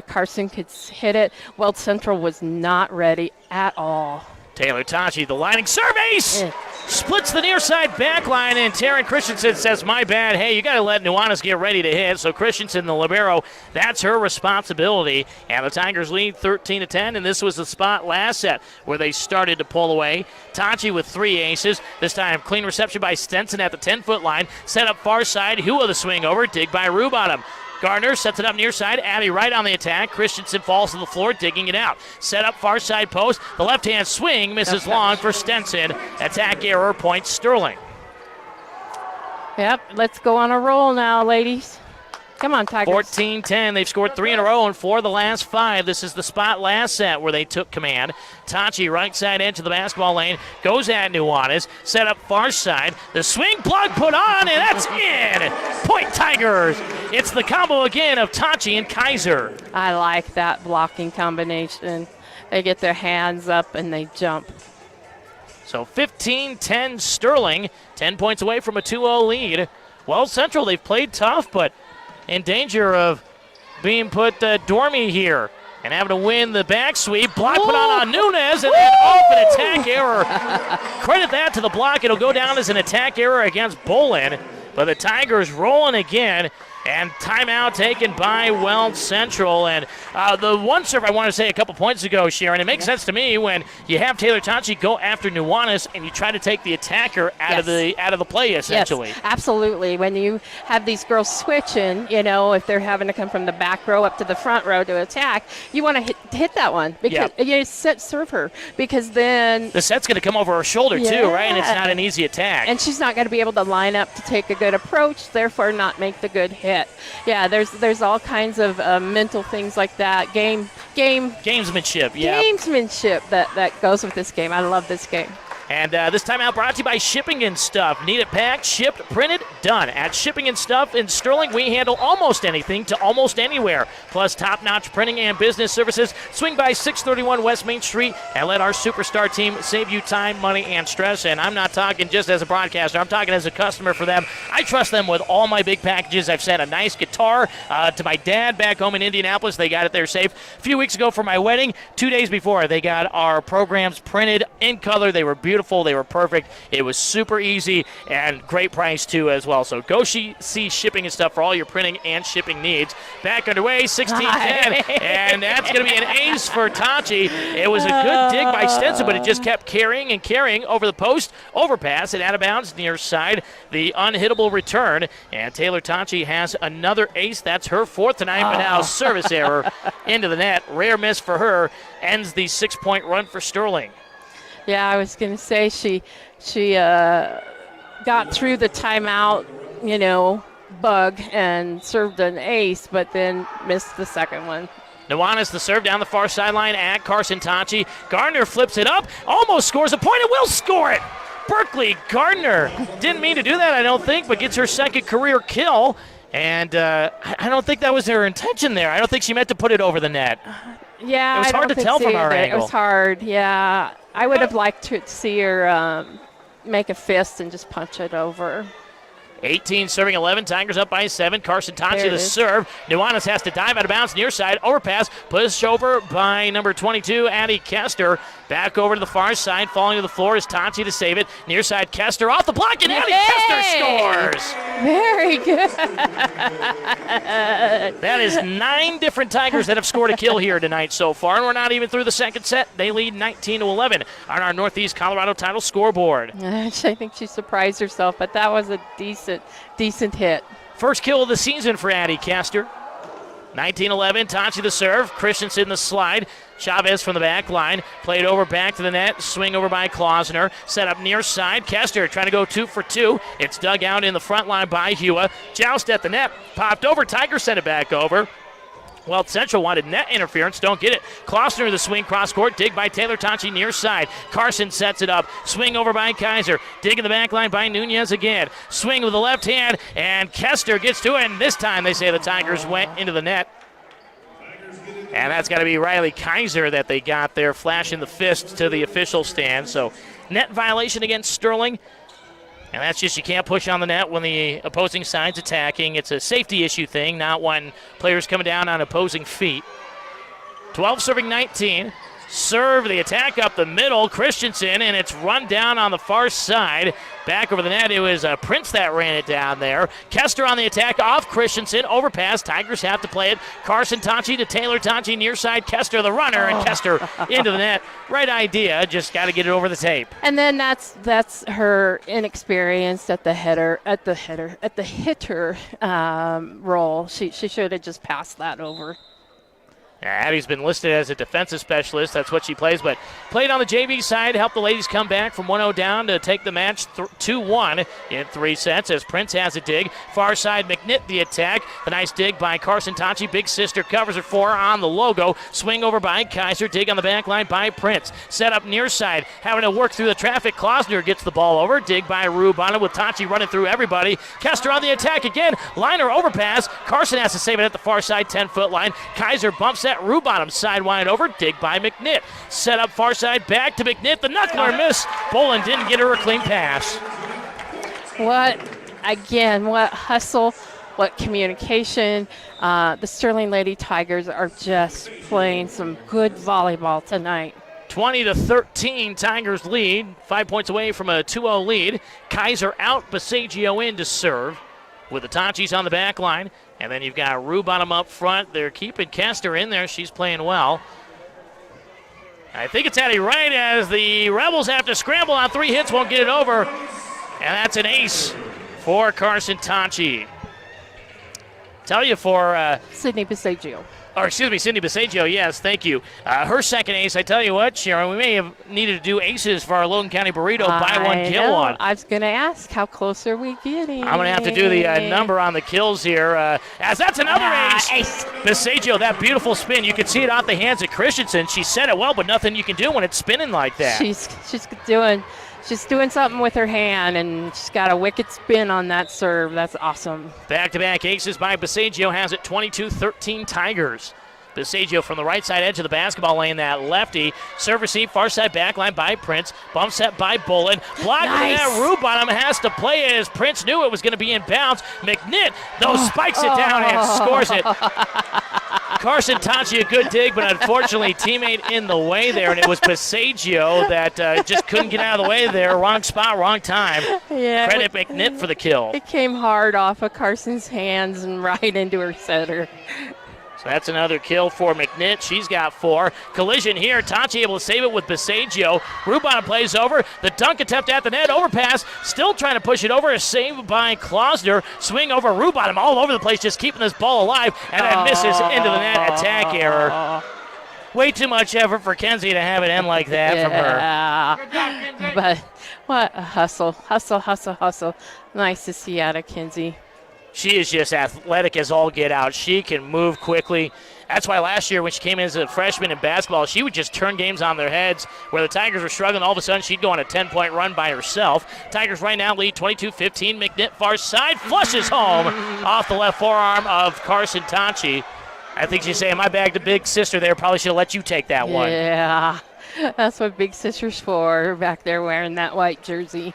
Carson could hit it. Weld Central was not ready at all. Taylor Tachi, the lining serve ace! Splits the near side back line, and Taryn Christensen says, my bad. Hey, you got to let Nuanez get ready to hit. So Christensen, the libero, that's her responsibility. And the Tigers lead 13-10, and this was the spot last set where they started to pull away. Tachi with 3 aces. This time, clean reception by Stenson at the 10-foot line. Set up far side. Hua the swing over. Dig by Rubon. Gardner sets it up near side. Addie right on the attack. Christensen falls to the floor, digging it out. Set up far side post. The left-hand swing misses long for Stenson. Attack error, point Sterling. Yep, let's go on a roll now, ladies. Come on, Tigers. 14-10. They've scored 3 in a row and 4 of the last 5. This is the spot last set where they took command. Tachi, right side edge of the basketball lane, goes at Nuanez. Set up far side. The swing plug put on, and that's in. Point Tigers. It's the combo again of Tachi and Kaiser. I like that blocking combination. They get their hands up and they jump. So 15-10 Sterling. 10 points away from a 2-0 lead. Weld Central, they've played tough, but in danger of being put dormy here. And having to win the back sweep. Block put on Nunez, and then off an attack error. Credit that to the block. It'll go down as an attack error against Bolin. But the Tigers rolling again. And timeout taken by Weld Central. And the one serve I want to say a couple points ago, Sharon, it makes sense to me when you have Taylor Tonchi go after Nuanez and you try to take the attacker out of the play, essentially. Yes, absolutely. When you have these girls switching, if they're having to come from the back row up to the front row to attack, you want to hit that one because you serve her, because then the set's going to come over her shoulder too, right? And it's not an easy attack. And she's not going to be able to line up to take a good approach, therefore not make the good hit. Yeah, there's all kinds of mental things like that. Gamesmanship. Gamesmanship that goes with this game. I love this game. And this timeout brought to you by Shipping and Stuff. Need it packed, shipped, printed, done. At Shipping and Stuff in Sterling, we handle almost anything to almost anywhere. Plus top-notch printing and business services. Swing by 631 West Main Street and let our superstar team save you time, money, and stress. And I'm not talking just as a broadcaster. I'm talking as a customer for them. I trust them with all my big packages. I've sent a nice guitar to my dad back home in Indianapolis. They got it there safe. A few weeks ago for my wedding, 2 days before, they got our programs printed in color. They were beautiful. They were perfect. It was super easy and great price too as well. So go see Shipping and Stuff for all your printing and shipping needs. Back underway, 16-10, and that's going to be an ace for Tachi. It was a good dig by Stenson, but it just kept carrying and carrying over the post, overpass, and out of bounds near side. The unhittable return, and Taylor Tachi has another ace. That's her fourth tonight, but now service error into the net. Rare miss for her. Ends the 6-point run for Sterling. Yeah, I was going to say she got through the timeout, bug and served an ace, but then missed the second one. Nuanez the serve down the far sideline at Carson Tachi. Gardner flips it up, almost scores a point, and will score it. Berkeley Gardner didn't mean to do that, I don't think, but gets her second career kill. And I don't think that was her intention there. I don't think she meant to put it over the net. Yeah, it was hard to tell from our angle. It was hard, yeah. I would have liked to see her make a fist and just punch it over. 18 serving 11. Tigers up by 7. Carson Tachi the serve. Nuanez has to dive out of bounds near side. Overpass. Pushed over by number 22, Addie Kester. Back over to the far side. Falling to the floor is Tachi to save it. Near side Kester off the block, and Addie Kester scores. Very good. That is 9 different Tigers that have scored a kill here tonight so far, and we're not even through the second set. They lead 19-11 on our Northeast Colorado title scoreboard. I think she surprised herself, but that was a decent hit. First kill of the season for Addie Kester. 19-11, Tachi the serve, Christensen the slide, Chavez from the back line, played over back to the net, swing over by Klausner, set up near side, Kester trying to go 2 for 2. It's dug out in the front line by Hua. Joust at the net, popped over, Tigers sent it back over. Weld Central wanted net interference, don't get it. Klausner the swing cross court, dig by Taylor Tachi near side. Carson sets it up, swing over by Kaiser, dig in the back line by Nunez again. Swing with the left hand, and Kester gets to it, and this time they say the Tigers went into the net. And that's got to be Riley Kaiser that they got there, flashing the fist to the official stand. So net violation against Sterling. And that's just, you can't push on the net when the opposing side's attacking. It's a safety issue thing, not when players coming down on opposing feet. 12 serving 19. Serve the attack up the middle. Christensen, and it's run down on the far side. Back over the net, it was Prince that ran it down there. Kester on the attack off Christensen. Overpass. Tigers have to play it. Carson Tachi to Taylor Tachi near side. Kester the runner, and Kester into the net. Right idea, just got to get it over the tape. And then that's her inexperience at the hitter role. She should have just passed that over. Addie's been listed as a defensive specialist. That's what she plays, but played on the JV side, helped the ladies come back from 1-0 down to take the match 2-1 in 3 sets as Prince has a dig. Far side, McNitt the attack. The nice dig by Carson Tachi. Big sister covers her 4 on the logo. Swing over by Kaiser. Dig on the back line by Prince. Set up near side. Having to work through the traffic. Klausner gets the ball over. Dig by Rube on it with Tachi running through everybody. Kester on the attack again. Liner overpass. Carson has to save it at the far side 10-foot line. Kaiser bumps that Rube on him, side wide over, dig by McNitt. Set up far side, back to McNitt, the knuckler miss. Bolin didn't get her a clean pass. What again, what hustle, what communication. The Sterling Lady Tigers are just playing some good volleyball tonight. 20-13, Tigers lead. 5 points away from a 2-0 lead. Kaiser out, Passaggio in to serve with the Tachis on the back line. And then you've got Rubottom up front. They're keeping Kester in there. She's playing well. I think it's Addie Wright as the Rebels have to scramble on 3 hits, won't get it over. And that's an ace for Carson Tachi. Tell you for Sydney Passaggio. Or excuse me, Cindy Passaggio, yes, thank you. Her second ace, I tell you what, Sharon, we may have needed to do aces for our Logan County Burrito, buy one, kill one. I was going to ask, how close are we getting? I'm going to have to do the number on the kills here, as that's another ace. Passaggio, that beautiful spin. You can see it off the hands of Christensen. She said it well, but nothing you can do when it's spinning like that. She's doing something with her hand, and she's got a wicked spin on that serve. That's awesome. Back-to-back aces by Passaggio has it 22-13 Tigers. Passaggio from the right side edge of the basketball lane, that lefty. Serve receive, far side back line by Prince. Bump set by Bolin. Blocked nice. That Rubottom has to play it as Prince knew it was going to be in bounds. McNitt, though, spikes it down and scores it. Carson Tachi, a good dig, but unfortunately teammate in the way there, and it was Passaggio that just couldn't get out of the way there. Wrong spot, wrong time. Yeah, Credit McNitt for the kill. It came hard off of Carson's hands and right into her setter. So that's another kill for McNitt. She's got 4. Collision here. Tachi able to save it with Passaggio. Rubottom plays over. The dunk attempt at the net. Overpass. Still trying to push it over. A save by Klausner. Swing over Rubottom all over the place, just keeping this ball alive. And then misses into the net. Attack error. Way too much effort for Kenzie to have it end like that from her. But what a hustle. Hustle. Nice to see out of Kenzie. She is just athletic as all get out. She can move quickly. That's why last year when she came in as a freshman in basketball, she would just turn games on their heads. Where the Tigers were struggling, all of a sudden she'd go on a 10-point run by herself. Tigers right now lead 22-15. McNitt far side, flushes home off the left forearm of Carson Tachi. I think she's saying, my bag to big sister there. Probably should have let you take that one. Yeah, that's what big sister's for, back there wearing that white jersey.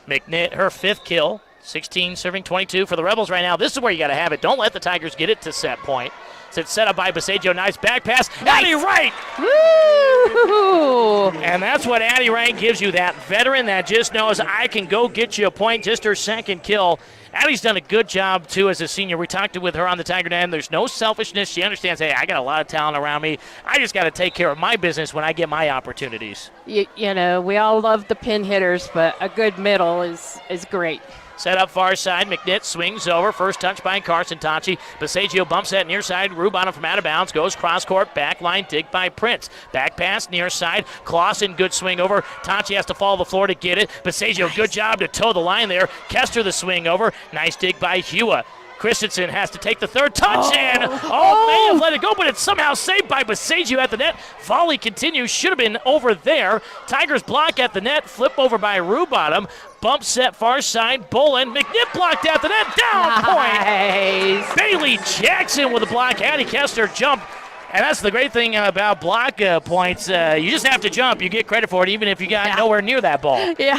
McNitt, her 5th kill. 16 serving 22 for the Rebels right now. This is where you got to have it. Don't let the Tigers get it to set point. It's set up by Passaggio. Nice back pass. Nice. Addie Wright. Woo! And that's what Addie Wright gives you, that veteran that just knows I can go get you a point. Just her 2nd kill. Addie's done a good job, too, as a senior. We talked with her on the Tiger Den. There's no selfishness. She understands, hey, I got a lot of talent around me. I just got to take care of my business when I get my opportunities. You know, we all love the pin hitters, but a good middle is great. Set up far side. McNitt swings over. First touch by Carson Tachi. Passaggio bumps that near side. Rubottom from out of bounds. Goes cross court. Back line dig by Prince. Back pass near side. Clausen, good swing over. Tachi has to follow the floor to get it. Passaggio, good job to toe the line there. Kester the swing over. Nice dig by Hua. Christensen has to take the 3rd touch and may have let it go, but it's somehow saved by Passaggio at the net. Volley continues. Should have been over there. Tigers block at the net. Flip over by Rubottom. Bump set far side. Bolin. McNitt blocked at the net. Down point. Bailey Jackson with a block. Addie Kester jump. And that's the great thing about block points. You just have to jump. You get credit for it even if you got nowhere near that ball. Yeah.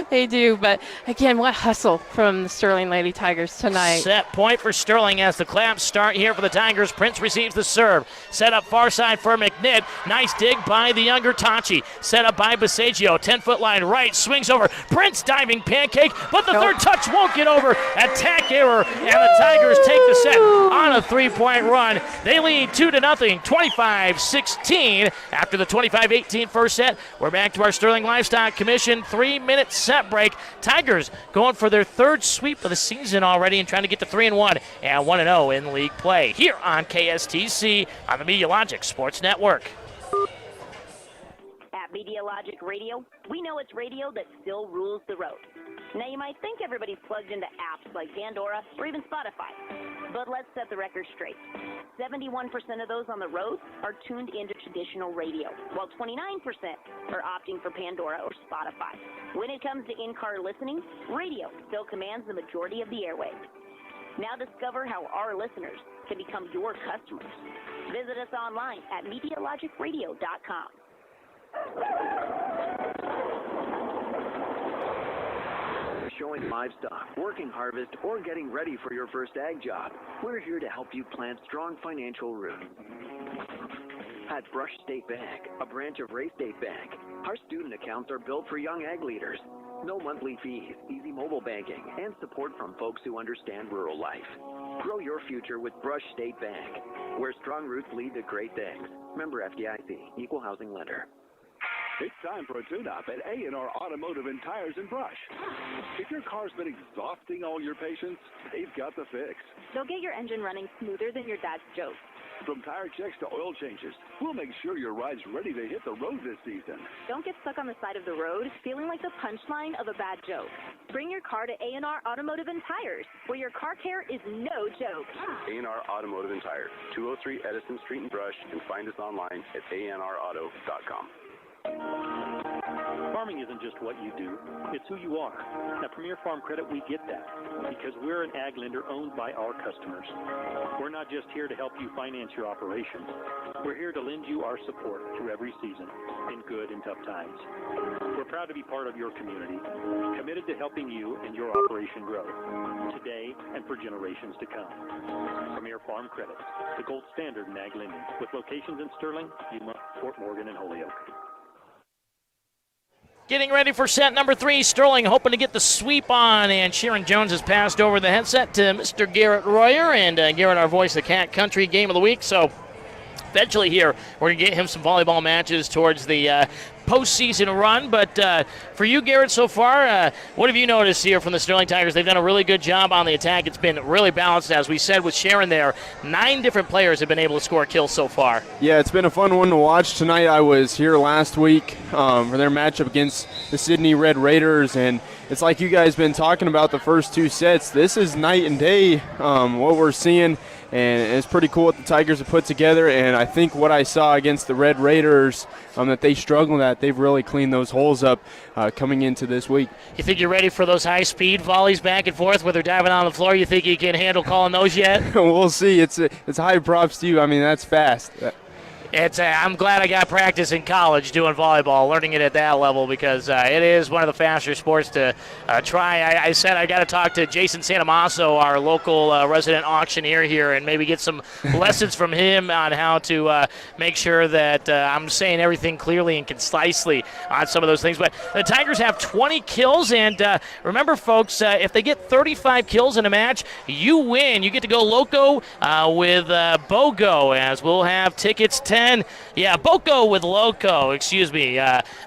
They do, but again, what hustle from the Sterling Lady Tigers tonight. Set point for Sterling as the claps start here for the Tigers. Prince receives the serve. Set up far side for McNitt. Nice dig by the younger Tachi. Set up by Passaggio. 10-foot line right. Swings over. Prince diving pancake, but the 3rd touch won't get over. Attack error, and the Tigers take the set on a 3-point run. They lead 2-0, 25-16 after the 25-18 first set. We're back to our Sterling Livestock Commission 3-minute set break. Tigers going for their 3rd sweep of the season already and trying to get to 3-1 and 1-0 in league play here on KSTC on the Media Logic Sports Network. At Media Logic Radio, we know it's radio that still rules the road. Now, you might think everybody's plugged into apps like Pandora or even Spotify, but let's set the record straight. 71% of those on the road are tuned into traditional radio, while 29% are opting for Pandora or Spotify. When it comes to in-car listening, radio still commands the majority of the airwaves. Now discover how our listeners can become your customers. Visit us online at MediaLogicRadio.com. showing livestock, working harvest, or getting ready for your first ag job, we're here to help you plant strong financial roots. At Brush State Bank, a branch of Ray State Bank, our student accounts are built for young ag leaders. No monthly fees, easy mobile banking, and support from folks who understand rural life. Grow your future with Brush State Bank, where strong roots lead to great things. Member FDIC, Equal Housing Lender. It's time for a tune-up at A&R Automotive and Tires and Brush. If your car's been exhausting all your patience, they've got the fix. They'll get your engine running smoother than your dad's joke. From tire checks to oil changes, we'll make sure your ride's ready to hit the road this season. Don't get stuck on the side of the road feeling like the punchline of a bad joke. Bring your car to A&R Automotive and Tires, where your car care is no joke. A&R Automotive and Tires, 203 Edison Street in Brush, and find us online at anrauto.com. Farming isn't just what you do, it's who you are. At Premier Farm Credit, we get that because we're an ag lender owned by our customers. We're not just here to help you finance your operations. We're here to lend you our support through every season, in good and tough times. We're proud to be part of your community, committed to helping you and your operation grow, today and for generations to come. Premier Farm Credit, the gold standard in ag lending, with locations in Sterling, Yuma, Fort Morgan, and Holyoke. Getting ready for set number 3. Sterling hoping to get the sweep on, and Sharon Jones has passed over the headset to Mr. Garrett Royer, and Garrett, our voice of Cat Country Game of the Week. So eventually here, we're going to get him some volleyball matches towards the postseason run. But for you, Garrett, so far, what have you noticed here from the Sterling Tigers? They've done a really good job on the attack. It's been really balanced, as we said with Sharon there. 9 different players have been able to score kills so far. Yeah, it's been a fun one to watch. Tonight I was here last week for their matchup against the Sydney Red Raiders, and it's like you guys been talking about the first 2 sets. This is night and day what we're seeing, and it's pretty cool what the Tigers have put together. And I think what I saw against the Red Raiders that they struggled at, they've really cleaned those holes up coming into this week. You think you're ready for those high-speed volleys back and forth where they're diving on the floor? You think you can handle calling those yet? We'll see. It's high props to you. I mean, that's fast. I'm glad I got practice in college doing volleyball, learning it at that level, because it is one of the faster sports to try. I said I got to talk to Jason Santamasso, our local resident auctioneer here, and maybe get some lessons from him on how to make sure that I'm saying everything clearly and concisely on some of those things. But the Tigers have 20 kills, and remember, folks, if they get 35 kills in a match, you win. You get to go loco with BOGO, as we'll have tickets 10. Yeah, BOGO with Loco, excuse me.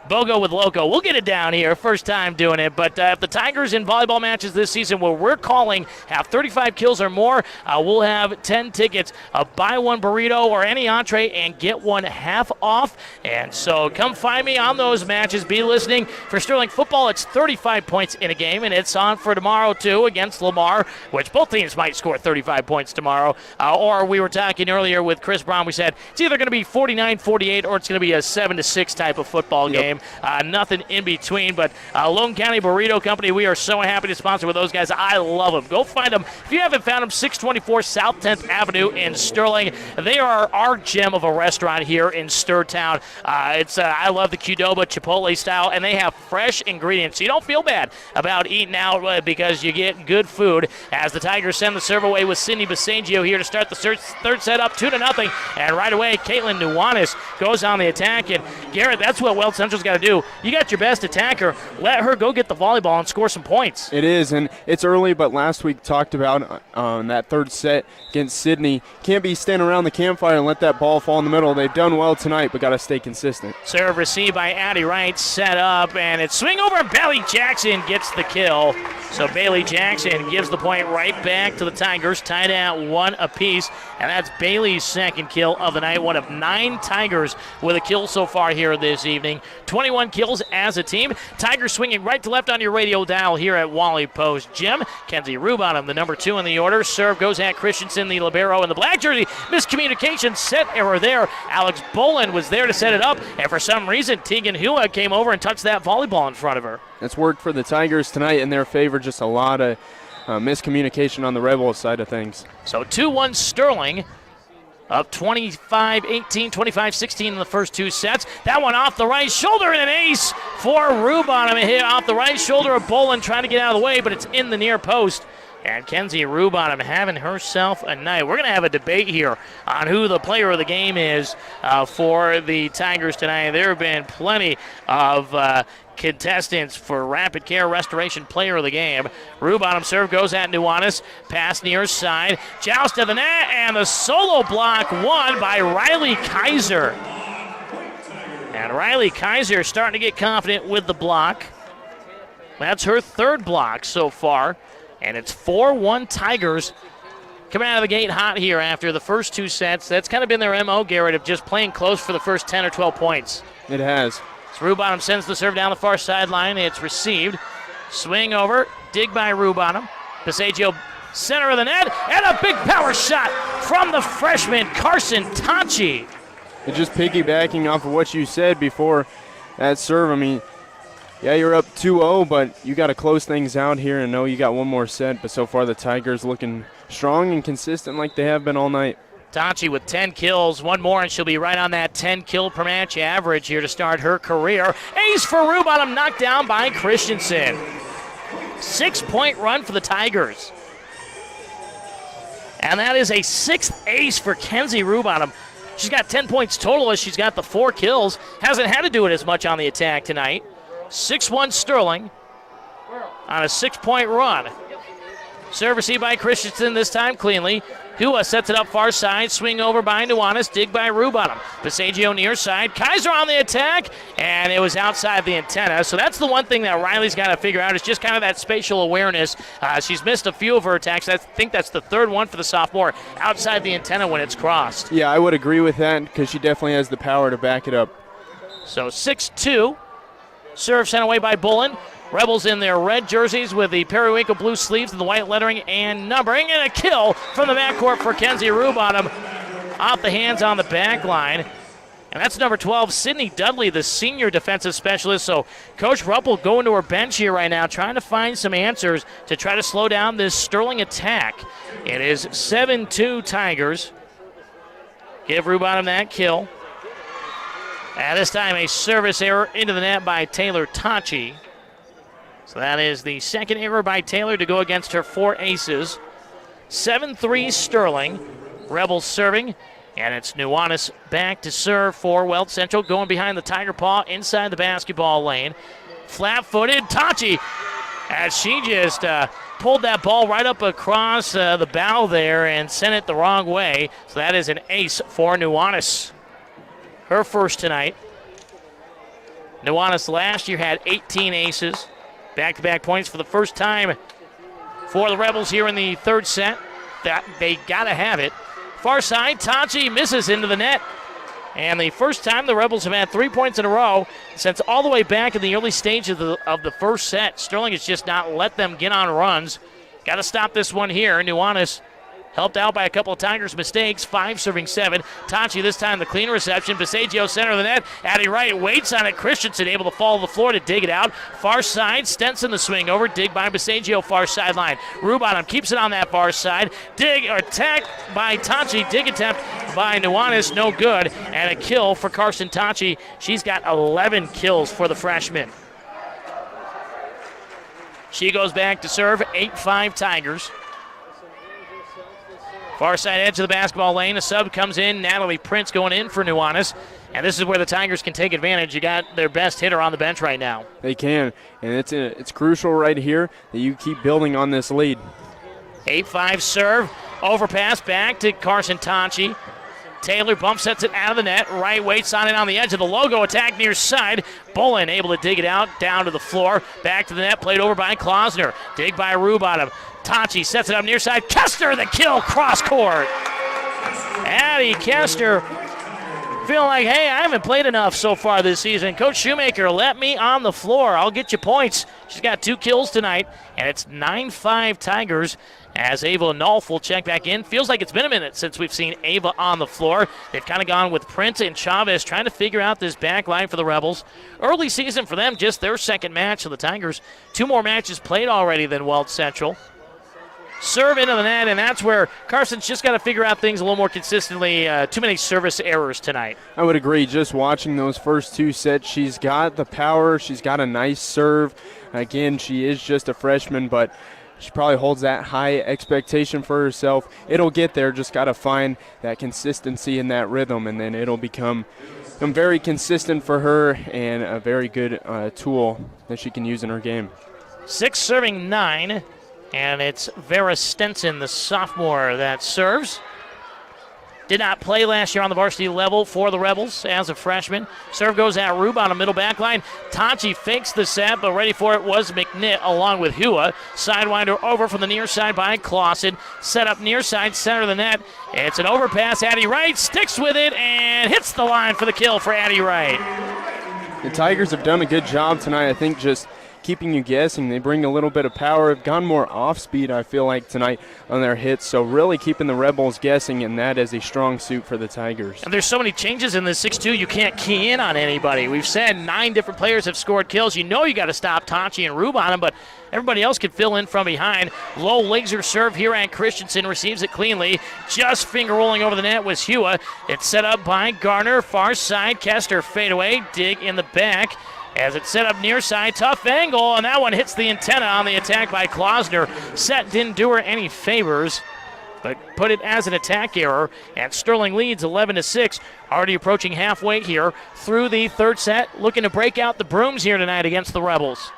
BOGO with Loco. We'll get it down here. First time doing it. But if the Tigers in volleyball matches this season where we're calling have 35 kills or more, we'll have 10 tickets, buy one burrito or any entree and get one half off. And so come find me on those matches. Be listening. For Sterling football, it's 35 points in a game, and it's on for tomorrow, too, against Lamar, which both teams might score 35 points tomorrow. Or we were talking earlier with Chris Brown. We said it's either going to be 49-48 or it's going to be a 7-6 type of football game. Nothing in between. But Lone County Burrito Company, we are so happy to sponsor with those guys. I love them. Go find them. If you haven't found them, 624 South 10th Avenue in Sterling. They are our gem of a restaurant here in Sturtown. I love the Qdoba Chipotle style, and they have fresh ingredients. So you don't feel bad about eating out because you get good food. As the Tigers send the serve away with Cindy Basangio here to start the third set up 2-0. And right away, Caitlin Nuanis goes on the attack. And Garrett, that's what Weld Central's got to do. You got your best attacker. Let her go get the volleyball and score some points. It is, and it's early, but last week talked about that third set against Sydney. Can't be standing around the campfire and let that ball fall in the middle. They've done well tonight, but got to stay consistent. Serve received by Addie Wright, set up, and it's swing over, and Bailey Jackson gets the kill. So Bailey Jackson gives the point right back to the Tigers, tied at 1 apiece, and that's Bailey's second kill of the night. One of 9 Tigers with a kill so far here this evening. 21 kills as a team. Tigers swinging right to left on your radio dial here at Wally Post Gym. Kenzie Rubonham, the number 2 in the order. Serve goes at Christensen, the libero in the black jersey. Miscommunication, set error there. Alex Boland was there to set it up, and for some reason, Tegan Hua came over and touched that volleyball in front of her. It's worked for the Tigers tonight in their favor. Just a lot of miscommunication on the Rebels side of things. So 2-1 Sterling. Up 25-18, 25-16 in the first two sets. That one off the right shoulder and an ace for Rubottom. A hit off the right shoulder of Bolin trying to get out of the way, but it's in the near post. And Kenzie Rubottom having herself a night. We're going to have a debate here on who the player of the game is for the Tigers tonight. There have been plenty of contestants for Rapid Care Restoration Player of the Game. Rubottom serve goes at Nuanez. Pass near side. Joust to the net, and the solo block won by Riley Kaiser. And Riley Kaiser starting to get confident with the block. That's her third block so far. And it's 4-1 Tigers coming out of the gate hot here after the first two sets. That's kind of been their MO, Garrett, of just playing close for the first 10 or 12 points. It has. So Rubottom sends the serve down the far sideline. It's received. Swing over. Dig by Rubottom. Passaggio center of the net. And a big power shot from the freshman, Carson Tachi. And just piggybacking off of what you said before that serve, I mean, yeah, you're up 2-0, but you got to close things out here and know you got one more set. But so far the Tigers looking strong and consistent like they have been all night. Tachi with 10 kills, one more, and she'll be right on that 10 kill per match average here to start her career. Ace for Rubottom, knocked down by Christensen. 6-point run for the Tigers. And that is a sixth ace for Kenzie Rubottom. She's got 10 points total as she's got the 4 kills. Hasn't had to do it as much on the attack tonight. 6-1 Sterling on a 6-point run. Serve received by Christensen, this time cleanly. Hua sets it up far side, swing over by Nuanez, dig by Rubottom. Passaggio near side, Kaiser on the attack, and it was outside the antenna. So that's the one thing that Riley's got to figure out is just kind of that spatial awareness. She's missed a few of her attacks. I think that's the third one for the sophomore, outside the antenna when it's crossed. Yeah, I would agree with that because she definitely has the power to back it up. So 6-2. Serve sent away by Bolin. Rebels in their red jerseys with the periwinkle blue sleeves and the white lettering and numbering. And a kill from the backcourt for Kenzie Rubottom off the hands on the back line. And that's number 12, Sydney Dudley, the senior defensive specialist. So Coach Ruppel going to her bench here right now, trying to find some answers to try to slow down this Sterling attack. It is 7-2 Tigers. Give Rubottom that kill. And this time a service error into the net by Taylor Tachi. So that is the second error by Taylor to go against her 4 aces. 7-3 Sterling. Rebels serving. And it's Nuanez back to serve for Weld Central. Going behind the Tiger paw inside the basketball lane. Flat-footed Tachi. As she just pulled that ball right up across the bow there and sent it the wrong way. So that is an ace for Nuanez. Her first tonight. Nuanez last year had 18 aces. Back-to-back points for the first time for the Rebels here in the third set. That they got to have it. Far side, Tachi misses into the net. And the first time the Rebels have had 3 points in a row since all the way back in the early stage of the first set. Sterling has just not let them get on runs. Got to stop this one here. Nuanez helped out by a couple of Tigers' mistakes. 5 serving 7. Tachi this time the clean reception. Passaggio center of the net. Addie Wright waits on it. Christensen able to fall to the floor to dig it out. Far side. Stenson the swing over. Dig by Passaggio far sideline. Rubottom keeps it on that far side. Dig or attack by Tachi. Dig attempt by Nuanez. No good. And a kill for Carson Tachi. She's got 11 kills for the freshman. She goes back to serve. 8-5 Tigers. Far side edge of the basketball lane. A sub comes in. Natalie Prince going in for Nuanez. And this is where the Tigers can take advantage. You got their best hitter on the bench right now. They can. And it's crucial right here that you keep building on this lead. 8-5 serve. Overpass back to Carson Tachi. Taylor bump sets it out of the net. Wright waits on it on the edge of the logo. Attack near side. Bolin able to dig it out down to the floor. Back to the net. Played over by Klausner. Dig by Rubottom. Tachi sets it up near side. Kester the kill cross court. Addie Kester feeling like, hey, I haven't played enough so far this season. Coach Shoemaker, let me on the floor. I'll get you points. She's got 2 kills tonight, and it's 9-5 Tigers as Ava Nolf will check back in. Feels like it's been a minute since we've seen Ava on the floor. They've kind of gone with Prince and Chavez trying to figure out this back line for the Rebels. Early season for them, just their second match. So the Tigers, 2 more matches played already than Weld Central. Serve into the net, and that's where Carson's just got to figure out things a little more consistently. Too many service errors tonight. I would agree. Just watching those first two sets, she's got the power. She's got a nice serve. Again, she is just a freshman, but she probably holds that high expectation for herself. It'll get there. Just got to find that consistency in that rhythm, and then it'll become very consistent for her and a very good tool that she can use in her game. 6 serving 9. And it's Vera Stenson, the sophomore, that serves. Did not play last year on the varsity level for the Rebels as a freshman. Serve goes at Rube on a middle back line. Tanchi fakes the set, but ready for it was McNitt along with Hua. Sidewinder over from the near side by Clausen. Set up near side, center of the net. It's an overpass. Addie Wright sticks with it and hits the line for the kill for Addie Wright. The Tigers have done a good job tonight, I think, just keeping you guessing. They bring a little bit of power, have gone more off speed, I feel like, tonight on their hits. So really keeping the Rebels guessing, and that is a strong suit for the Tigers. And there's so many changes in this 6-2, you can't key in on anybody. We've said 9 different players have scored kills. You know you got to stop Tanchi and Rube on them, but everybody else can fill in from behind. Low laser serve here, and Christensen receives it cleanly. Just finger rolling over the net was Hua. It's set up by Garner, far side. Kester fadeaway, dig in the back. As it's set up near side, tough angle, and that one hits the antenna on the attack by Klausner. Set didn't do her any favors, but put it as an attack error, and Sterling leads 11-6. Already approaching halfway here through the third set, looking to break out the brooms here tonight against the Rebels.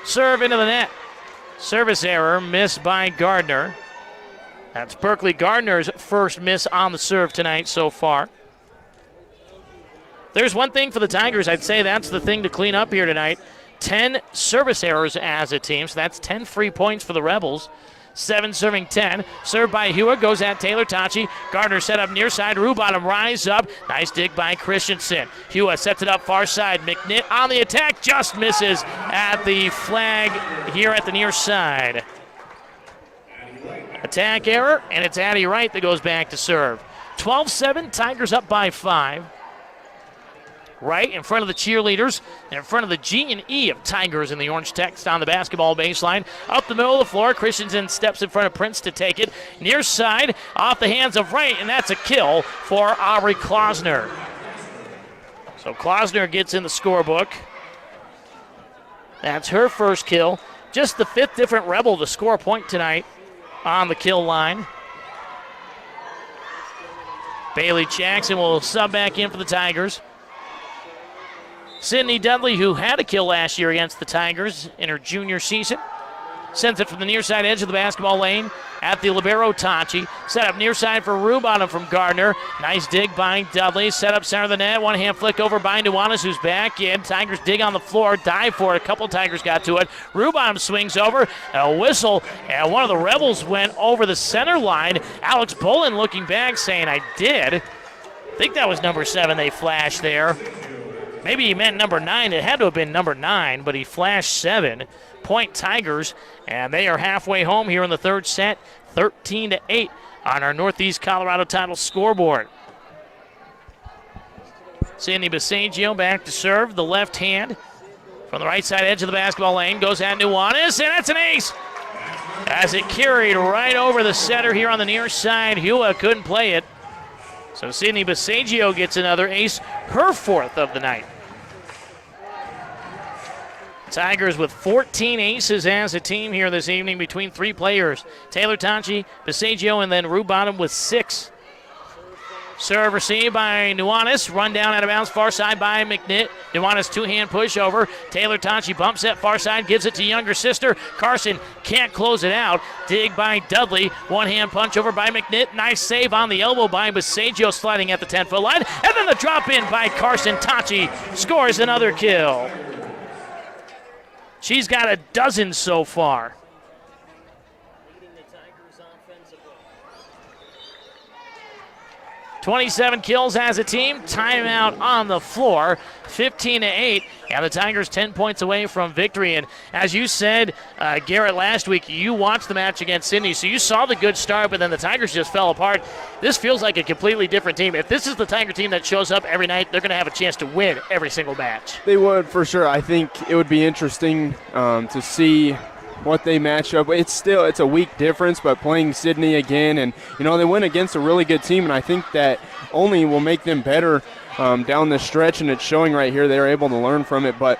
Serve into the net. Service error missed by Gardner. That's Berkeley Gardner's first miss on the serve tonight so far. There's one thing for the Tigers, I'd say that's the thing to clean up here tonight. 10 service errors as a team, so that's 10 free points for the Rebels. 7 serving 10. Served by Hua, goes at Taylor Tachi. Gardner set up near side. Rubottom rise up. Nice dig by Christensen. Hua sets it up far side. McNitt on the attack, just misses at the flag here at the near side. Attack error, and it's Addie Wright that goes back to serve. 12-7, Tigers up by 5. Right in front of the cheerleaders, in front of the G and E of Tigers in the orange text on the basketball baseline. Up the middle of the floor, Christensen steps in front of Prince to take it. Near side, off the hands of Wright, and that's a kill for Aubrey Klausner. So Klausner gets in the scorebook. That's her first kill. Just the 5th different Rebel to score a point tonight on the kill line. Bailey Jackson will sub back in for the Tigers. Sydney Dudley, who had a kill last year against the Tigers in her junior season, sends it from the near side edge of the basketball lane at the libero Tachi. Set up near side for Rubottom from Gardner. Nice dig by Dudley. Set up center of the net. One hand flick over by Nuanez, who's back in. Tigers dig on the floor, dive for it. A couple Tigers got to it. Rubottom swings over. A whistle, and one of the Rebels went over the center line. Alex Bolin looking back saying, I did. I think that was number 7 they flashed there. Maybe he meant number 9. It had to have been number 9, but he flashed 7. Point Tigers, and they are halfway home here in the third set, 13-8 on our Northeast Colorado title scoreboard. Sandy Basagio back to serve, the left hand from the right side edge of the basketball lane, goes at Nuanez, and that's an ace! As it carried right over the setter here on the near side, Hua couldn't play it. So Sydney Basagio gets another ace, her 4th of the night. Tigers with 14 aces as a team here this evening between 3 players. Taylor Tanchi, Basagio, and then Rubottom with 6. Serve received by Nuanez. Run down out of bounds, far side by McNitt. Nuanez 2-hand push over. Taylor Tanchi bumps that far side, gives it to younger sister. Carson can't close it out. Dig by Dudley. 1-hand punch over by McNitt. Nice save on the elbow by Basagio, sliding at the 10-foot line. And then the drop in by Carson. Tanchi scores another kill. She's got a dozen so far. 27 kills as a team. Timeout on the floor. 15-8. And the Tigers 10 points away from victory. And as you said, Garrett, last week, you watched the match against Sydney, so you saw the good start, but then the Tigers just fell apart. This feels like a completely different team. If this is the Tiger team that shows up every night, they're going to have a chance to win every single match. They would, for sure. I think it would be interesting to see what they match up. It's a weak difference, but playing Sydney again, and they went against a really good team, and I think that only will make them better down the stretch, and it's showing right here. They're able to learn from it. But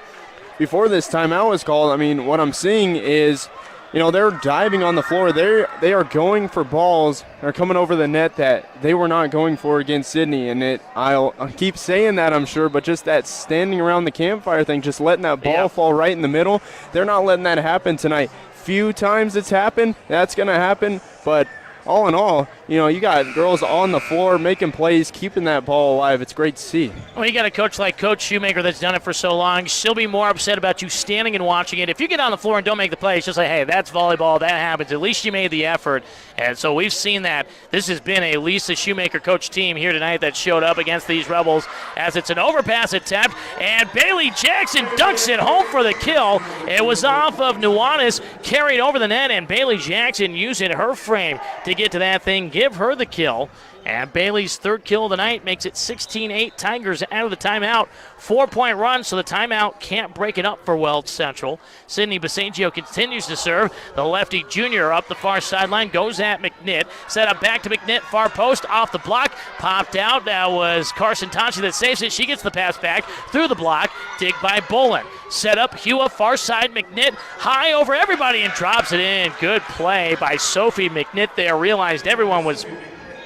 before this timeout was called, what I'm seeing is, they're diving on the floor. They are going for balls. They're coming over the net that they were not going for against Sydney. And I'll keep saying that, I'm sure, but just that standing around the campfire thing, just letting that ball fall right in the middle, they're not letting that happen tonight. Few times it's happened. That's going to happen. But all in all, you got girls on the floor making plays, keeping that ball alive. It's great to see. Well, you got a coach like Coach Shoemaker that's done it for so long. She'll be more upset about you standing and watching it. If you get on the floor and don't make the play, she'll say, hey, that's volleyball. That happens. At least you made the effort. And so we've seen that. This has been a Lisa Shoemaker coach team here tonight that showed up against these Rebels as it's an overpass attempt. And Bailey Jackson dunks it home for the kill. It was off of Nuanez, carried over the net, and Bailey Jackson using her frame to get to that thing, give her the kill. And Bailey's third kill of the night makes it 16-8. Tigers out of the timeout. 4-point run, so the timeout can't break it up for Weld Central. Sydney Basagio continues to serve. The lefty junior up the far sideline goes at McNitt. Set up back to McNitt, far post, off the block. Popped out. That was Carson Tonchi that saves it. She gets the pass back through the block. Dig by Bolin. Set up Hua, far side McNitt, high over everybody and drops it in. Good play by Sophie McNitt there. Realized everyone was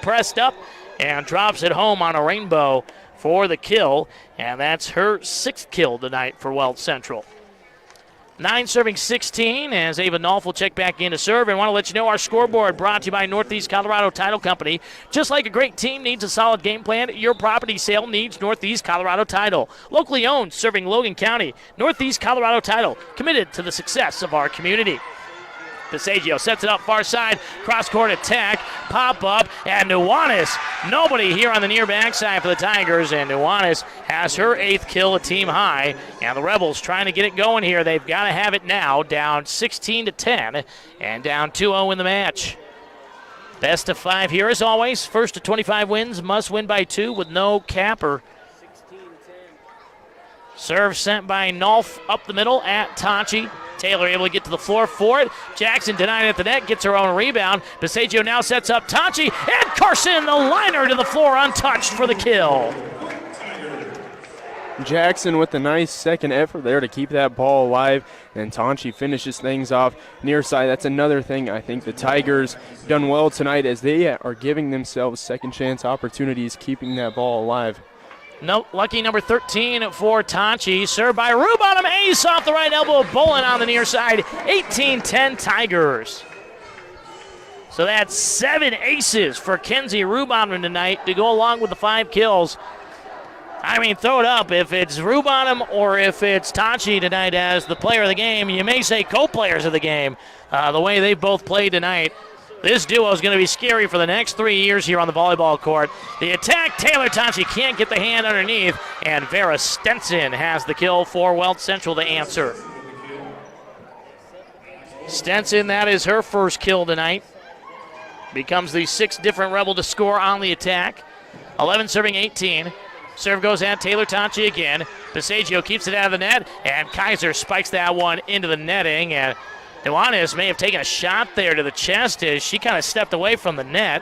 pressed up and drops it home on a rainbow for the kill, and that's her 6th kill tonight for Weld Central. 9 serving 16 as Ava Nolf will check back in to serve. And want to let you know our scoreboard brought to you by Northeast Colorado Title Company. Just like a great team needs a solid game plan, your property sale needs Northeast Colorado Title. Locally owned, serving Logan County. Northeast Colorado Title, committed to the success of our community. Pasagio sets it up far side, cross-court attack, pop-up, and Nuanez. Nobody here on the near backside for the Tigers, and Nuanez has her 8th kill, a team high. And the Rebels trying to get it going here. They've got to have it now, down 16-10, and down 2-0 in the match. Best of 5 here as always. First to 25 wins, must win by 2 with no capper. Serve sent by Nolf up the middle at Tachi. Taylor able to get to the floor for it. Jackson denied at the net, gets her own rebound. Pasagio now sets up Tachi, and Carson, the liner to the floor, untouched for the kill. Jackson with a nice second effort there to keep that ball alive, and Tachi finishes things off near side. That's another thing I think the Tigers done well tonight, as they are giving themselves second chance opportunities, keeping that ball alive. No, lucky number 13 for Tachi. Served by Rubottom. Ace off the right elbow. Bolin on the near side. 18-10 Tigers. So that's 7 aces for Kenzie Rubottom tonight to go along with the 5 kills. I mean, throw it up. If it's Rubottom or if it's Tachi tonight as the player of the game, you may say co-players of the game, the way they both played tonight. This duo is going to be scary for the next 3 years here on the volleyball court. The attack, Taylor Tachi can't get the hand underneath, and Vera Stenson has the kill for Weld Central to answer. Stenson, that is her first kill tonight. Becomes the 6th different Rebel to score on the attack. 11 serving 18. Serve goes at Taylor Tachi again. Pasagio keeps it out of the net, and Kaiser spikes that one into the netting, and Nuanez may have taken a shot there to the chest as she kind of stepped away from the net.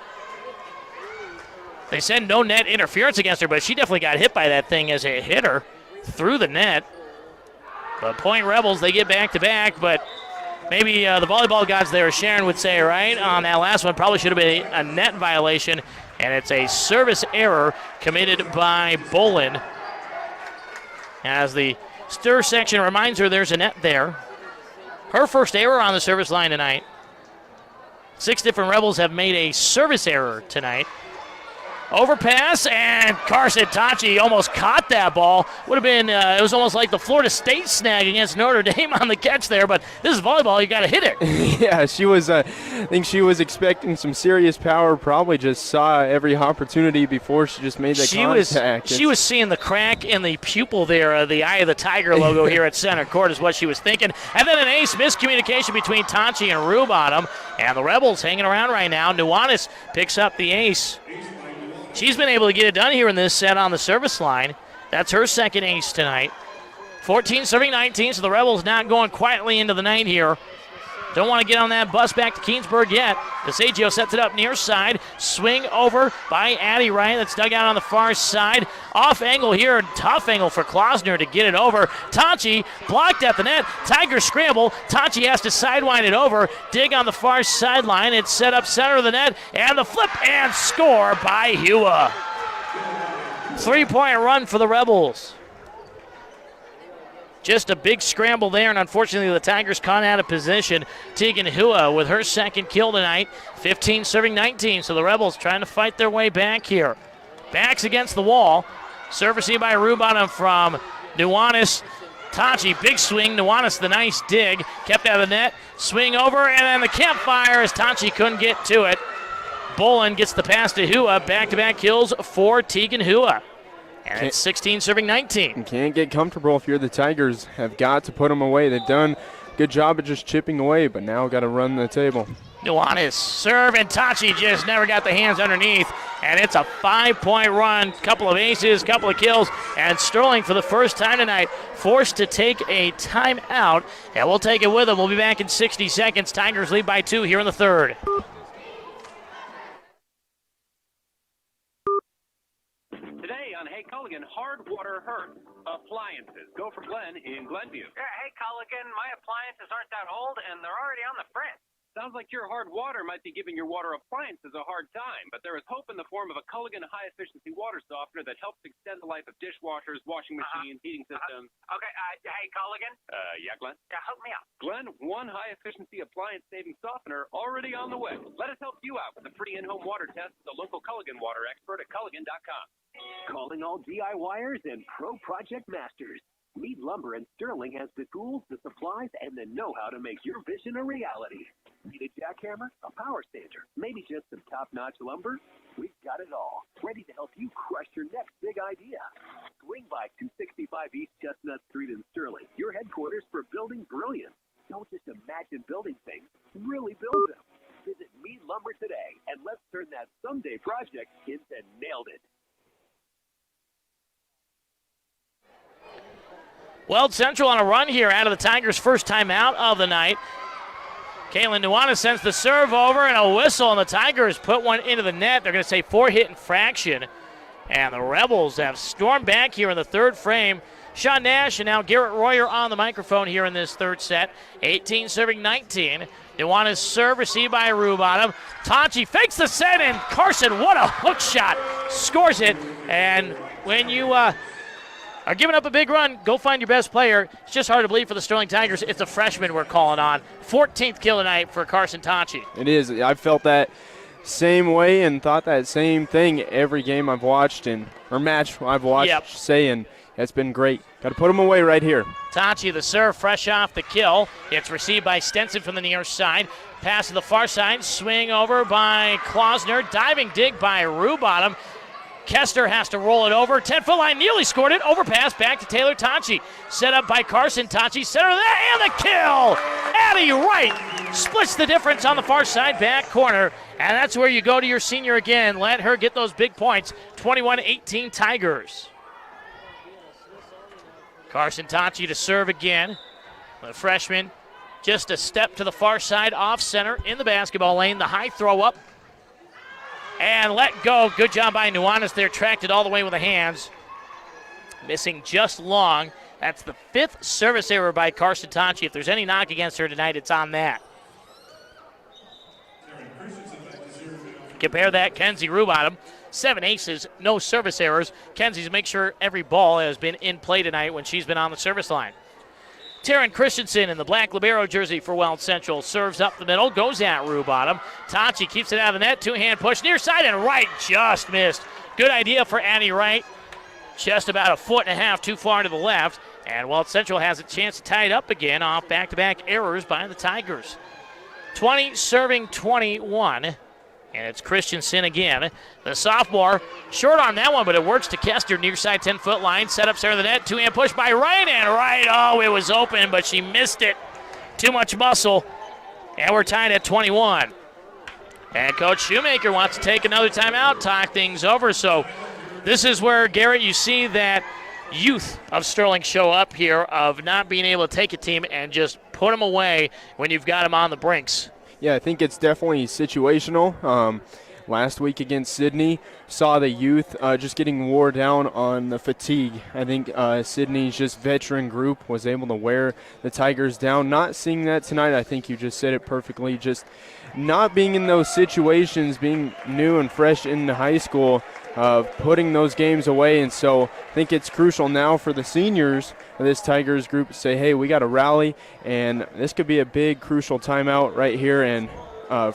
They said no net interference against her, but she definitely got hit by that thing as it hit her through the net. But point Rebels, they get back-to-back, but maybe the volleyball gods there, Sharon would say, right, on that last one probably should have been a net violation, and it's a service error committed by Bolin. As the stir section reminds her there's a net there. Her first error on the service line tonight. 6 different Rebels have made a service error tonight. Overpass, and Carson Tachi almost caught that ball. Would have been, it was almost like the Florida State snag against Notre Dame on the catch there, but this is volleyball, you got to hit it. Yeah, she was, I think she was expecting some serious power, probably just saw every opportunity before she just made that contact. She was seeing the crack in the pupil there, the Eye of the Tiger logo here at center court is what she was thinking. And then an ace miscommunication between Tachi and Rubottom, and the Rebels hanging around right now. Nuanez picks up the ace. She's been able to get it done here in this set on the service line. That's her second ace tonight. 14 serving 19, so the Rebels not going quietly into the night here. Don't want to get on that bus back to Keensburg yet. DeSagio sets it up near side. Swing over by Addie Wright. That's dug out on the far side. Off angle here. Tough angle for Klausner to get it over. Tachi blocked at the net. Tigers scramble. Tachi has to sidewind it over. Dig on the far sideline. It's set up center of the net. And the flip and score by Hua. 3-point run for the Rebels. Just a big scramble there, and unfortunately the Tigers caught out of position. Tegan Hua with her second kill tonight, 15 serving 19, so the Rebels trying to fight their way back here. Backs against the wall. Serve received by Rubottom from Nuanis. Tachi, big swing. Nuanis, the nice dig. Kept out of the net. Swing over, and then the campfire as Tachi couldn't get to it. Bolin gets the pass to Hua. Back-to-back kills for Tegan Hua. And it's 16 serving 19. You can't get comfortable if you're the Tigers. Have got to put them away. They've done a good job of just chipping away, but now got to run the table. Nuanis serve, and Tachi just never got the hands underneath. And it's a 5-point run. Couple of aces, couple of kills. And Sterling, for the first time tonight, forced to take a timeout. And we'll take it with him. We'll be back in 60 seconds. Tigers lead by 2 here in the third. Culligan Hard Water Hearth Appliances. Go for Glenn in Glenview. Yeah, hey, Culligan, my appliances aren't that old, and they're already on the fritz. Sounds like your hard water might be giving your water appliances a hard time, but there is hope in the form of a Culligan high-efficiency water softener that helps extend the life of dishwashers, washing machines, heating systems. Okay, hey, Culligan? Yeah, Glenn? Yeah, hook me up. Glenn, one high-efficiency appliance-saving softener already on the way. Let us help you out with a free in-home water test with the local Culligan water expert at Culligan.com. Calling all DIYers and pro project masters. Mead Lumber in Sterling has the tools, the supplies, and the know-how to make your vision a reality. Need a jackhammer, a power sander, maybe just some top-notch lumber? We've got it all, ready to help you crush your next big idea. Swing by 265 East Chestnut Street in Sterling, your headquarters for building brilliance. Don't just imagine building things, really build them. Visit Mead Lumber today, and let's turn that someday project into nailed it. Weld Central on a run here out of the Tigers' first time out of the night. Kaylin Nuanis sends the serve over and a whistle, and the Tigers put one into the net. They're going to say 4-hit infraction. And the Rebels have stormed back here in the third frame. Sean Nash and now Garrett Royer on the microphone here in this third set. 18 serving 19. Nuanis serve received by Rubottom. Tachi fakes the set, and Carson, what a hook shot, scores it. And when you are giving up a big run, go find your best player. It's just hard to believe for the Sterling Tigers. It's a freshman we're calling on. 14th kill tonight for Carson Tachi. It is. I've felt that same way and thought that same thing every game I've watched or match I've watched saying it's been great. Got to put them away right here. Tachi, the serve, fresh off the kill. It's received by Stenson from the near side. Pass to the far side. Swing over by Klausner. Diving dig by Rubottom. Kester has to roll it over. 10-foot line, nearly scored it. Overpass back to Taylor Tachi. Set up by Carson Tachi. Center of that, and the kill! Addie Wright splits the difference on the far side back corner. And that's where you go to your senior again. Let her get those big points. 21-18 Tigers. Carson Tachi to serve again. The freshman just a step to the far side off center in the basketball lane. The high throw up. And let go. Good job by Nuanis there. Tracked it all the way with the hands. Missing just long. That's the 5th service error by Carson Tachi. If there's any knock against her tonight, it's on that. Compare that, Kenzie Rubottom. 7 aces, no service errors. Kenzie's make sure every ball has been in play tonight when she's been on the service line. Taryn Christensen in the black libero jersey for Weld Central serves up the middle, goes at Rubottom. Tachi keeps it out of the net, 2-hand push near side, and Wright just missed. Good idea for Addie Wright. Just about 1.5 feet too far to the left, and Weld Central has a chance to tie it up again off back-to-back errors by the Tigers. 20 serving 21. And it's Christensen again. The sophomore, short on that one, but it works to Kester, near side 10-foot line. Set up center of the net, 2-hand push by Wright, and Wright, oh, it was open, but she missed it. Too much muscle, and we're tied at 21. And Coach Shoemaker wants to take another timeout, talk things over. So this is where, Garrett, you see that youth of Sterling show up here of not being able to take a team and just put them away when you've got them on the brinks. Yeah, I think it's definitely situational. Last week against Sydney, saw the youth just getting wore down on the fatigue. I think Sydney's just veteran group was able to wear the Tigers down. Not seeing that tonight, I think you just said it perfectly, just not being in those situations, being new and fresh into high school, putting those games away. And so I think it's crucial now for the seniors of this Tigers group to say, hey, we got to rally, and this could be a big, crucial timeout right here. And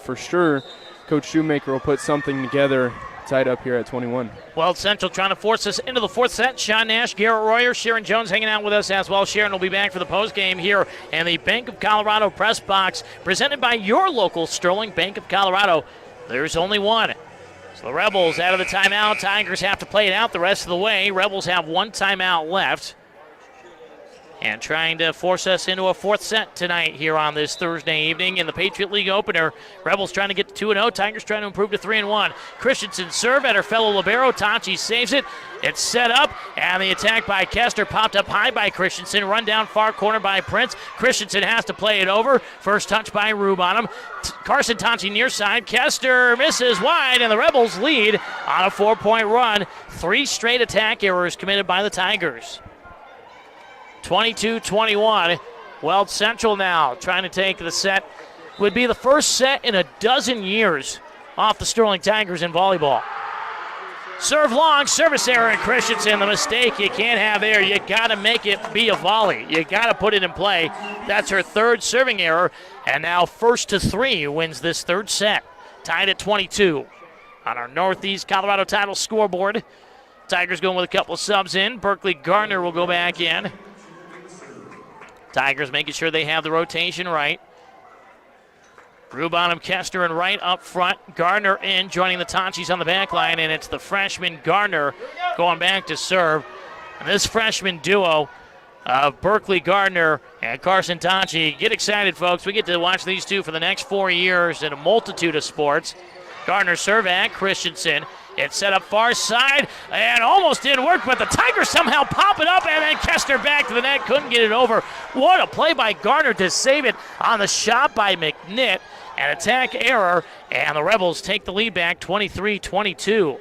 for sure, Coach Shoemaker will put something together tied up here at 21. Weld Central trying to force us into the fourth set. Sean Nash, Garrett Royer, Sharon Jones hanging out with us as well. Sharon will be back for the postgame here in the Bank of Colorado press box, presented by your local Sterling Bank of Colorado. There's only one. So the Rebels out of the timeout. Tigers have to play it out the rest of the way. Rebels have one timeout left. And trying to force us into a fourth set tonight here on this Thursday evening in the Patriot League opener. Rebels trying to get to 2-0. Tigers trying to improve to 3-1. Christensen serve at her fellow libero. Tachi saves it. It's set up, and the attack by Kester popped up high by Christensen. Run down far corner by Prince. Christensen has to play it over. First touch by Rube on him. Carson Tachi near side. Kester misses wide, and the Rebels lead on a 4-point run. 3 straight attack errors committed by the Tigers. 22-21. Weld Central now trying to take the set. Would be the first set in a dozen years off the Sterling Tigers in volleyball. Serve long, service error, and Christensen. The mistake you can't have there. You got to make it be a volley. You got to put it in play. That's her third serving error. And now first to 3 wins this third set. Tied at 22 on our Northeast Colorado title scoreboard. Tigers going with a couple of subs in. Berkeley Gardner will go back in. Tigers making sure they have the rotation right. Rubonham, Kester, and Wright up front. Gardner in, joining the Tachis on the back line, and it's the freshman Gardner going back to serve. And this freshman duo of Berkeley Gardner and Carson Tachi, get excited, folks. We get to watch these two for the next 4 years in a multitude of sports. Gardner serve at Christensen. It's set up far side and almost didn't work, but the Tigers somehow pop it up, and then Kester back to the net, couldn't get it over. What a play by Gardner to save it on the shot by McNitt. An attack error, and the Rebels take the lead back 23-22.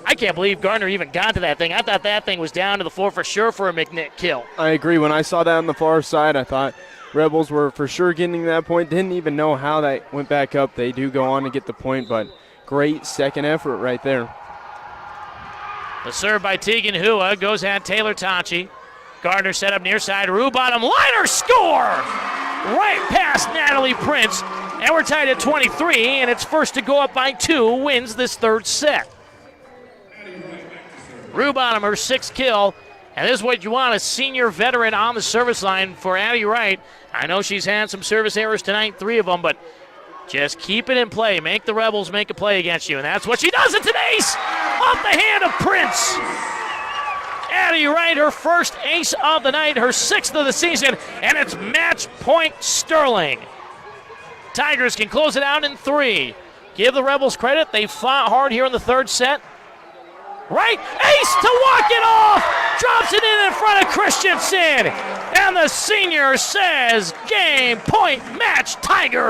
I can't believe Gardner even got to that thing. I thought that thing was down to the floor for sure for a McNitt kill. I agree. When I saw that on the far side, I thought Rebels were for sure getting that point. Didn't even know how that went back up. They do go on to get the point, but great second effort right there. The serve by Tegan Hua goes at Taylor Tachi. Gardner set up near side. Rubonham liner score! Right past Natalie Prince. And we're tied at 23, and it's first to go up by 2, wins this third set. Rubonham, her 6th kill. And this is what you want, a senior veteran on the service line for Addie Wright. I know she's had some service errors tonight, 3 of them, but just keep it in play. Make the Rebels make a play against you, and that's what she does. It's an ace off the hand of Prince. Addie Wright, her first ace of the night, her 6th of the season, and it's match point Sterling. Tigers can close it out in 3. Give the Rebels credit. They fought hard here in the third set. Wright, ace to walk it off. Drops it in front of Christensen. And the senior says, game point match Tiger.